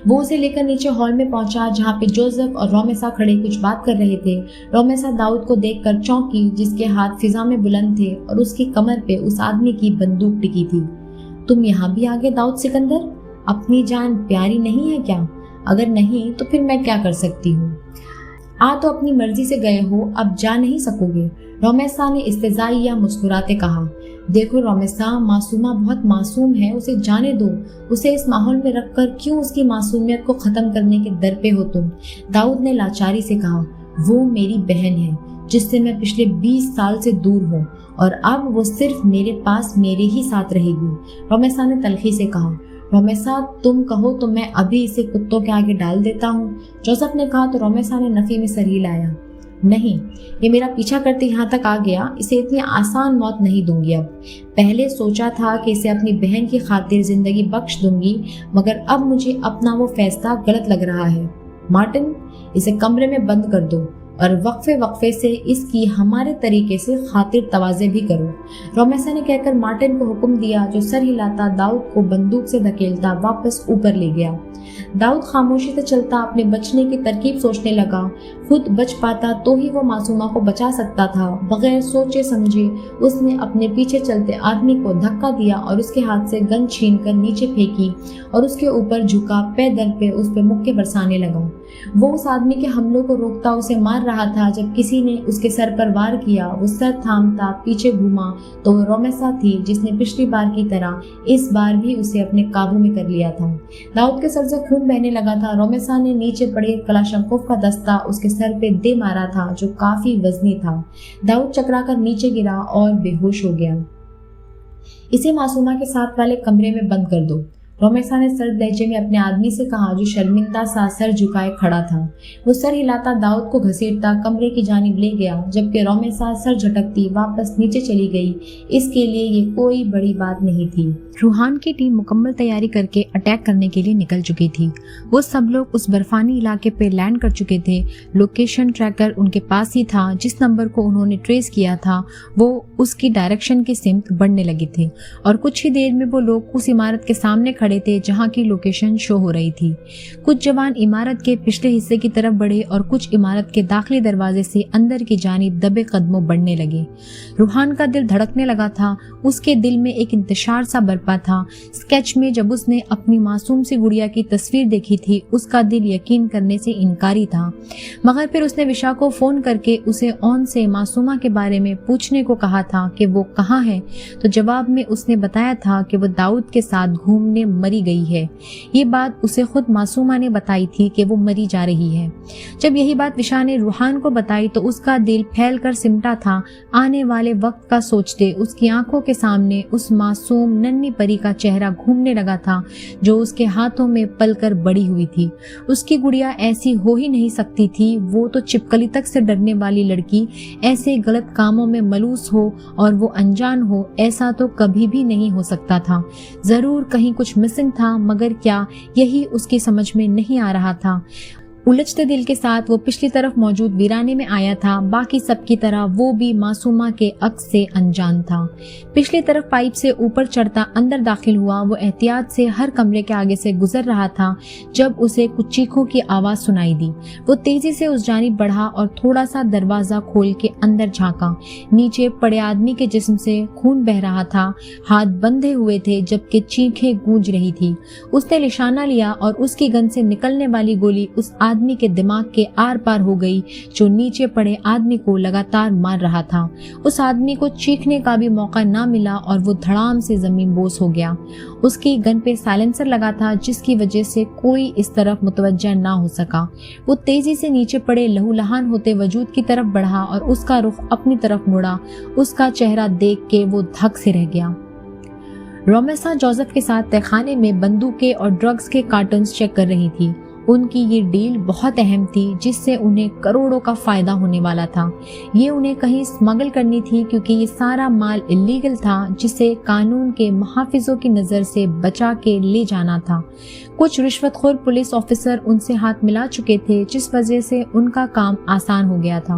वो उसे लेकर नीचे हॉल में पहुंचा जहाँ पे जोसेफ और रोमेसा खड़े कुछ बात कर रहे थे। रोमेसा दाऊद को देखकर चौंकी, जिसके हाथ फिजा में बुलंद थे और उसकी कमर पे उस आदमी की बंदूक टिकी थी। तुम यहाँ भी आ गए दाऊद सिकंदर? अपनी जान प्यारी नहीं है क्या? अगर नहीं तो फिर मैं क्या कर सकती हूँ? आ तो अपनी मर्जी से गए हो, अब जा नहीं सकोगे, रोमेसा ने इस्तेज़ाइया मुस्कुराते कहा। देखो रोमेसा, मासूमा बहुत मासूम है, उसे जाने दो। उसे इस माहौल में रखकर क्यों उसकी मासूमियत को ख़त्म करने के दर पे हो तुम? दाऊद ने लाचारी से कहा। वो मेरी बहन है जिससे मैं पिछले 20 साल से दूर हूँ और अब वो सिर्फ मेरे पास मेरे ही साथ रहेगी, रोमेसा ने तलखी से कहा। रोमेसा, तुम कहो तो मैं अभी इसे कुत्तों के आगे डाल देता हूँ, जोसेफ ने कहा तो रोमेसा ने नफी में सर हिलाया। नहीं, ये मेरा पीछा करते यहाँ तक आ गया, इसे इतनी आसान मौत नहीं दूंगी। अब पहले सोचा था कि इसे अपनी बहन की खातिर जिंदगी बख्श दूंगी, मगर अब मुझे अपना वो फैसला गलत लग रहा है। मार्टिन, इसे कमरे में बंद कर दो और वक्फे वक्फे से इसकी हमारे तरीके से खातिर तवाज़े भी करो, रोमेसा ने कहकर मार्टिन को हुक्म दिया, जो सर हिलाता दाऊद को बंदूक से धकेलता वापस ऊपर ले गया। दाऊद खामोशी से चलता अपने बचने की तरकीब सोचने लगा। खुद बच पाता तो ही वो मासूमा को बचा सकता था। बगैर सोचे समझे उसने अपने पीछे चलते आदमी को धक्का दिया और उसके हाथ से गन छीनकर नीचे फेंकी और उसके ऊपर झुका पैदल पे उस पे मुक्के बरसाने लगा। वो उस आदमी के हमलों को रोकता उसे मार रहा था जब किसी ने उसके सर पर वार किया। वो सर थामता पीछे घूमा तो वो रोमेसा थी जिसने पिछली बार की तरह इस बार भी उसे अपने काबू में कर लिया था। दाऊद के सर से खून बहने लगा था। रोमेसा ने नीचे पड़े कलाशंकोव का दस्ता उसके सर पे दे मारा था जो काफी वजनी था। दाऊद चकराकर नीचे गिरा और बेहोश हो गया। इसे मासूमा के साथ वाले कमरे में बंद कर दो, रोमेसा ने सर्द लहजे में अपने आदमी से कहा, जो शर्मिंदा सा सर झुकाए खड़ा था। वो सर हिलाता दाऊद को घसीटता कमरे की जानिब ले गया, जबकि रोमेसा सर झटकती वापस नीचे चली गई। इसके लिए ये कोई बड़ी बात नहीं थी। रूहान की टीम मुकम्मल तैयारी करके अटैक करने के लिए निकल चुकी थी। वो सब लोग उस बर्फानी इलाके पे लैंड कर चुके थे। लोकेशन ट्रैकर उनके पास ही था। जिस नंबर को उन्होंने ट्रेस किया था वो उसकी डायरेक्शन की सिमत बढ़ने लगे थे और कुछ ही देर में वो लोग उस इमारत के सामने खड़े खड़े थे जहाँ की लोकेशन शो हो रही थी। कुछ जवान इमारत के पिछले हिस्से की तरफ बढ़े और कुछ इमारत के दाखिली दरवाजे से अंदर की जानिब दबे कदमों बढ़ने लगे। रूहान का दिल धड़कने लगा था। उसके दिल में एक इंतशार सा बरपा था। स्केच में जब उसने अपनी मासूम सी गुड़िया की तस्वीर देखी थी, उसका दिल यकीन करने से इनकारी था। मगर फिर उसने विशा को फोन करके उसे ऑन से मासूमा के बारे में पूछने को कहा था कि वो कहाँ है, तो जवाब में उसने बताया था कि वो दाऊद के साथ घूमने मरी गई है। ये बात उसे खुद मासूमा ने बताई थी कि वो मरी जा रही है। जब यही बात विशा ने रूहान को बताई तो उसका दिल फैल कर सिमटा था। आने वाले वक्त का सोचते उसकी आंखों के सामने उस मासूम नन्ही परी का चेहरा घूमने लगा था जो उसके हाथों में पलकर बड़ी हुई थी। उसकी गुड़िया ऐसी हो ही नहीं सकती थी। वो तो छिपकली तक से डरने वाली लड़की ऐसे गलत कामों में मलूस हो और वो अनजान हो, ऐसा तो कभी भी नहीं हो सकता था। जरूर कहीं कुछ मिसिंग था, मगर क्या, यही उसकी समझ में नहीं आ रहा था। उलझते दिल के साथ वो पिछली तरफ मौजूद वीराने में आया था। बाकी सबकी तरह वो भी मासूमा के अक्स से अनजान था। पिछली तरफ पाइप से ऊपर चढ़ता अंदर दाखिल हुआ। वो एहतियात से हर कमरे के आगे से गुजर रहा था जब उसे कुछ चीखों की आवाज सुनाई दी। वो तेजी से उस जानिब बढ़ा और थोड़ा सा दरवाजा खोल के अंदर झांका। नीचे पड़े आदमी के जिस्म से खून बह रहा था। हाथ बंधे हुए थे जबकि चीखें गूंज रही थी। उसने निशाना लिया और उसकी गन से निकलने वाली गोली उस आदमी के दिमाग के आर पार हो गई जो नीचे पड़े आदमी को लगातार मार रहा था। उस आदमी को चीखने का भी मौका ना मिला और वो धड़ाम से जमीन बोस हो गया। उसकी गन पे साइलेंसर लगा था जिसकी वजह से कोई इस तरफ मुतवज्जा ना हो सका। वो तेजी से नीचे पड़े लहूलुहान होते वजूद की तरफ बढ़ा और उसका रुख अपनी तरफ मुड़ा। उसका चेहरा देख के वो धक से रह गया। रोमेसा जोसेफ के साथ तहखाने में बंदूकें और ड्रग्स के कार्टन्स चेक कर रही थी। उनकी ये डील बहुत अहम थी जिससे उन्हें करोड़ों का फायदा होने वाला था। ये उन्हें कहीं स्मगल करनी थी क्योंकि ये सारा माल इलीगल था जिसे कानून के मुहाफिजों की नजर से बचा के ले जाना था। कुछ रिश्वतखोर पुलिस ऑफिसर उनसे हाथ मिला चुके थे जिस वजह से उनका काम आसान हो गया था।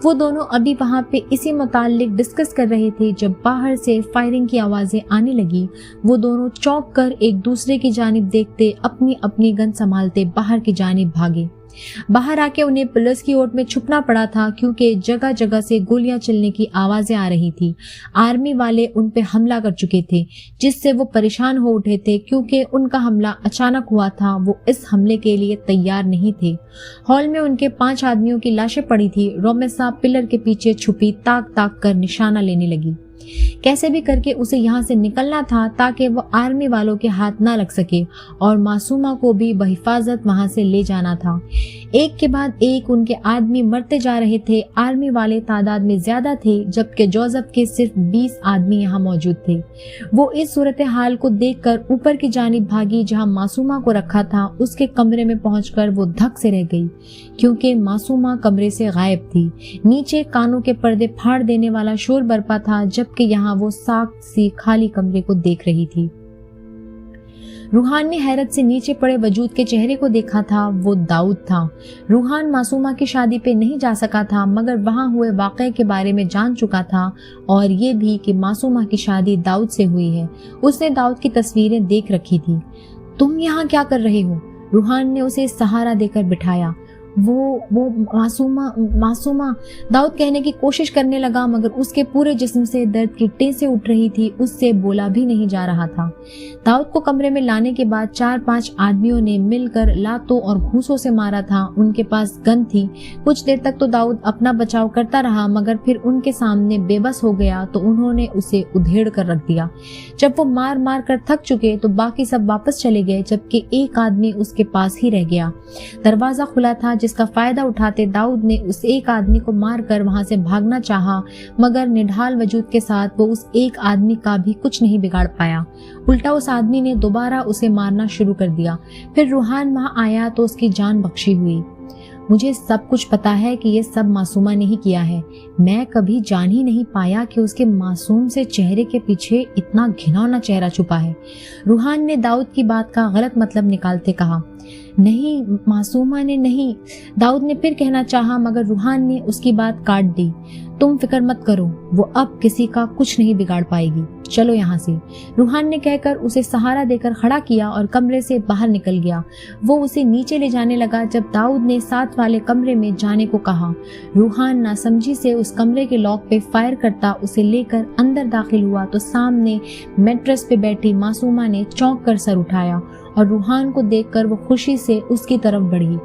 वो दोनों अभी वहाँ पे इसी मुताल्लिक डिस्कस कर रहे थे जब बाहर से फायरिंग की आवाजें आने लगी। वो दोनों चौंक कर एक दूसरे की जानिब देखते अपनी अपनी गन संभालते बाहर की जानिब भागे। बाहर आके उन्हें पुलिस की ओट में छुपना पड़ा था क्योंकि जगह जगह से गोलियां चलने की आवाजें आ रही थी। आर्मी वाले उन पे हमला कर चुके थे जिससे वो परेशान हो उठे थे क्योंकि उनका हमला अचानक हुआ था। वो इस हमले के लिए तैयार नहीं थे। हॉल में उनके 5 आदमियों की लाशें पड़ी थी। रोमेसा पिलर के पीछे छुपी ताक ताक कर निशाना लेने लगी। कैसे भी करके उसे यहाँ से निकलना था ताकि वो आर्मी वालों के हाथ ना लग सके और मासूमा को भी बहिफाजत वहाँ से ले जाना था। एक के बाद एक उनके आदमी मरते जा रहे थे। आर्मी वाले तादाद में ज्यादा थे जबकि जोसेफ के सिर्फ 20 आदमी यहाँ मौजूद थे। वो इस सूरत हाल को देखकर ऊपर की जानिब भागी जहाँ मासूमा को रखा था। उसके कमरे में पहुंचकर वो धक से रह गई क्योंकि मासूमा कमरे से गायब थी। नीचे कानों के पर्दे फाड़ देने वाला शोर बरपा था जबकि यहाँ वो साख्त सी खाली कमरे को देख रही थी। रूहान ने हैरत से नीचे पड़े वजूद के चेहरे को देखा था। वो दाऊद था। रूहान मासूमा की शादी पे नहीं जा सका था मगर वहाँ हुए वाक़े के बारे में जान चुका था और ये भी कि मासूमा की शादी दाऊद से हुई है। उसने दाऊद की तस्वीरें देख रखी थी। तुम यहाँ क्या कर रहे हो? रूहान ने उसे सहारा देकर बिठाया। वो मासूमा दाऊद कहने की कोशिश करने लगा मगर उसके पूरे जिस्म से दर्द की टेंसें उठ रही थी। उससे बोला भी नहीं जा रहा था। दाऊद को कमरे में लाने के बाद 4-5 आदमियों ने मिलकर लातों और घूंसों से मारा था। उनके पास गन थी। कुछ देर तक तो दाऊद अपना बचाव करता रहा मगर फिर उनके सामने बेबस हो गया तो उन्होंने उसे उधेड़ कर रख दिया। जब वो मार मार कर थक चुके तो बाकी सब वापस चले गए जबकि एक आदमी उसके पास ही रह गया। दरवाजा खुला था जिसका फायदा उठाते दाऊद ने उस एक आदमी को मारकर वहां से भागना चाहा मगर निढाल वजूद के साथ वो उस एक आदमी का भी कुछ नहीं बिगाड़ पाया। उल्टा उस आदमी ने दोबारा उसे मारना शुरू कर दिया। फिर रूहान वहां आया तो उसकी जान बख्शी हुई। मुझे सब कुछ पता है कि ये सब मासूमा ने ही किया है। मैं कभी जान ही नहीं पाया कि उसके मासूम से चेहरे के पीछे इतना घिनौना चेहरा छुपा है। रूहान ने दाऊद की बात का गलत मतलब निकालते कहा। नहीं, मासूमा ने नहीं, दाऊद ने फिर कहना चाहा मगर रूहान ने उसकी बात काट दी। तुम फिक्र मत करो, वो अब किसी का कुछ नहीं बिगाड़ पाएगी। चलो यहाँ से, रूहान ने कहकर उसे सहारा देकर खड़ा किया और कमरे से बाहर निकल गया। वो उसे नीचे ले जाने लगा जब दाऊद ने साथ वाले कमरे में जाने को कहा। रूहान नासमझी से उस कमरे के लॉक पे फायर करता उसे लेकर अंदर दाखिल हुआ तो सामने मैट्रेस पे बैठी मासूमा ने चौंक कर सर उठाया और रूहान को देखकर वो खुशी से उसकी तरफ बढ़ी।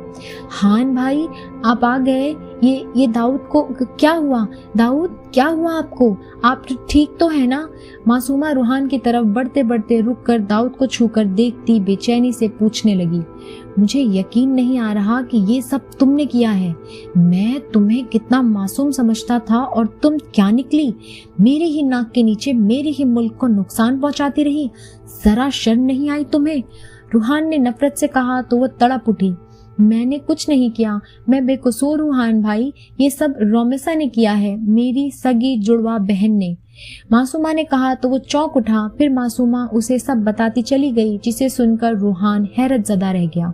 हान भाई, आप आ गए। ये दाऊद को क्या हुआ? दाऊद, क्या हुआ आपको? आप ठीक तो है ना? मासूमा रूहान की तरफ बढ़ते बढ़ते रुक कर दाऊद को छूकर देखती बेचैनी से पूछने लगी। मुझे यकीन नहीं आ रहा कि ये सब तुमने किया है। मैं तुम्हें कितना मासूम समझता था और तुम क्या निकली? मेरे ही नाक के नीचे मेरे ही मुल्क को नुकसान पहुंचाती रही। जरा शर्म नहीं आई तुम्हें? रूहान ने नफरत से कहा तो वो तड़प उठी। मैंने कुछ नहीं किया, मैं बेकसूर हूँ हान भाई, ये सब रोमेसा ने किया है, मेरी सगी जुड़वा बहन ने। मासूमा ने कहा तो वो चौंक उठा। फिर मासूमा उसे सब बताती चली गई, जिसे सुनकर रूहान हैरत ज़दा रह गया।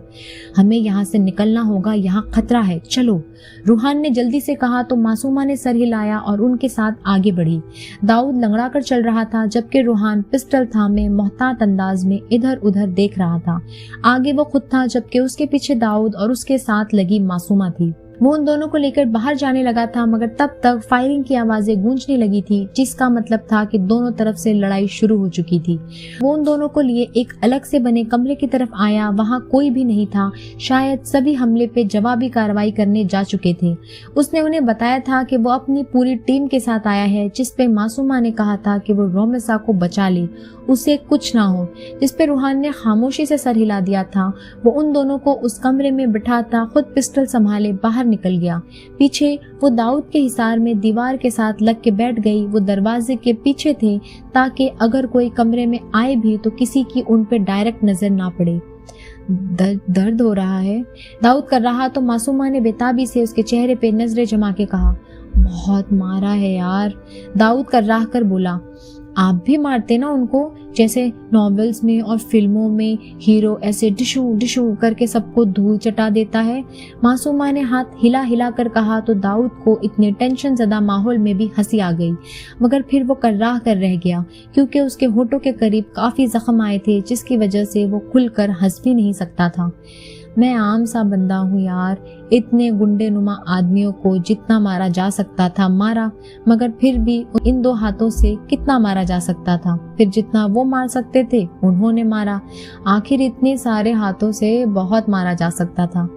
हमें यहाँ से निकलना होगा, यहाँ खतरा है, चलो, रूहान ने जल्दी से कहा तो मासूमा ने सर हिलाया और उनके साथ आगे बढ़ी। दाऊद लंगड़ा कर चल रहा था जबकि रूहान पिस्टल थामे मोहतात अंदाज में इधर उधर देख रहा था। आगे वो खुद था जबकि उसके पीछे दाऊद और उसके साथ लगी मासूमा थी। वो उन दोनों को लेकर बाहर जाने लगा था मगर तब तक फायरिंग की आवाजें गूंजने लगी थी, जिसका मतलब था कि दोनों तरफ से लड़ाई शुरू हो चुकी थी। वो उन दोनों को लिए एक अलग से बने कमरे की तरफ आया। वहाँ कोई भी नहीं था, शायद सभी हमले पे जवाबी कार्रवाई करने जा चुके थे। उसने उन्हें बताया था कि वो अपनी पूरी टीम के साथ आया है, जिस पे मासूमा ने कहा था कि वो रोमेसा को बचा ले, उसे कुछ ना हो, जिस पे रूहान ने खामोशी से सर हिला दिया था। वो उन दोनों को उस कमरे में बिठाता खुद पिस्टल संभाले बाहर निकल गया। पीछे वो दाऊद के हिसार में दीवार के साथ लग के बैठ गई। वो दरवाजे के पीछे थे ताकि अगर कोई कमरे में आए भी तो किसी की उन पे डायरेक्ट नजर ना पड़े। दर्द हो रहा है, दाऊद कर रहा तो मासूमा ने बेताबी से उसके चेहरे पे नजरें जमा के कहा। बहुत मारा है यार, दाऊद कर रहा कर बोला। आप भी मारते ना उनको, जैसे नॉवेल्स में और फिल्मों में हीरो ऐसे डिशू डिशू करके सबको धूल चटा देता है। मासूमा ने हाथ हिला हिला कर कहा तो दाऊद को इतने टेंशन ज़दा माहौल में भी हंसी आ गई, मगर फिर वो कर्राह कर रह गया क्योंकि उसके होठों के करीब काफ़ी जख्म आए थे, जिसकी वजह से वो खुलकर हंस भी नहीं सकता था। मैं आम सा बंदा हूँ यार, इतने गुंडे नुमा आदमियों को जितना मारा जा सकता था मारा, मगर फिर भी इन दो हाथों से कितना मारा जा सकता था? फिर जितना वो मार सकते थे उन्होंने मारा। आखिर इतने सारे हाथों से बहुत मारा जा सकता था।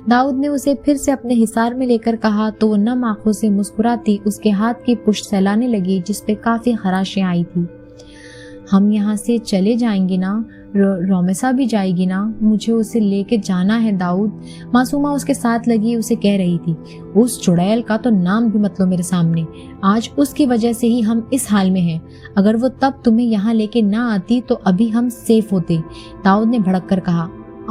दाऊद ने उसे फिर से अपने हिसार में लेकर कहा तो वो नम आंखों से मुस्कुराती उसके हाथ की पुष्ट सहलाने लगी, जिसपे काफी खराशें आई थी। हम यहाँ से चले जाएंगे ना? रोमेसा भी जाएगी ना? मुझे उसे लेके जाना है दाऊद, मासूमा उसके साथ लगी उसे कह रही थी। उस चुड़ैल का तो नाम भी मत लो मेरे सामने, आज उसकी वजह से ही हम इस हाल में हैं। अगर वो तब तुम्हें यहाँ लेके ना आती तो अभी हम सेफ होते, दाऊद ने भड़क कर कहा।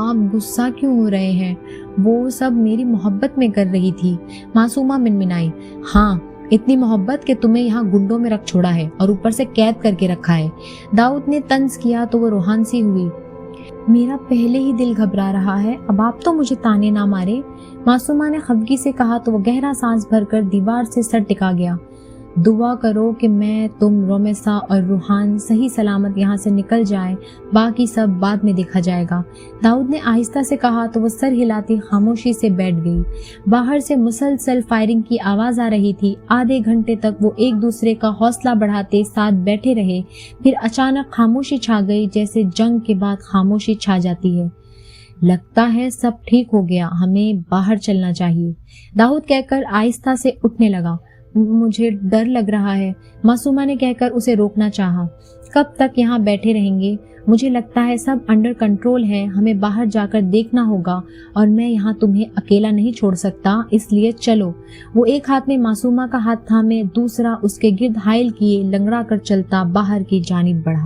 आप गुस्सा क्यों हो रहे हैं? वो सब मेरी मोहब्बत में कर रही थी, मासूमा मिनमिनाई। हाँ, इतनी मोहब्बत कि तुम्हें यहाँ गुंडों में रख छोड़ा है और ऊपर से कैद करके रखा है। दाऊद ने तंज किया तो वो रूहान सी हुई। मेरा पहले ही दिल घबरा रहा है, अब आप तो मुझे ताने ना मारे, मासूमा ने खफगी से कहा तो वो गहरा सांस भरकर दीवार से सर टिका गया। दुआ करो कि मैं, तुम, रोमेसा और रूहान सही सलामत यहाँ से निकल जाए, बाकी सब बाद में देखा जाएगा, दाऊद ने आहिस्ता से कहा तो वो सर हिलाती खामोशी से बैठ गई। बाहर से मुसलसल फायरिंग की आवाज आ रही थी। आधे घंटे तक वो एक दूसरे का हौसला बढ़ाते साथ बैठे रहे। फिर अचानक खामोशी छा गई, जैसे जंग के बाद खामोशी छा जाती है। लगता है सब ठीक हो गया, हमें बाहर चलना चाहिए, दाऊद कहकर आहिस्ता से उठने लगा। मुझे डर लग रहा है, मासूमा ने कहकर उसे रोकना चाहा। कब तक यहाँ बैठे रहेंगे? मुझे लगता है सब अंडर कंट्रोल है, हमें बाहर जाकर देखना होगा और मैं यहाँ तुम्हें अकेला नहीं छोड़ सकता, इसलिए चलो। वो एक हाथ में मासूमा का हाथ थामे दूसरा उसके गिर्द हायल किए लंगड़ा कर चलता बाहर की जानिब बढ़ा।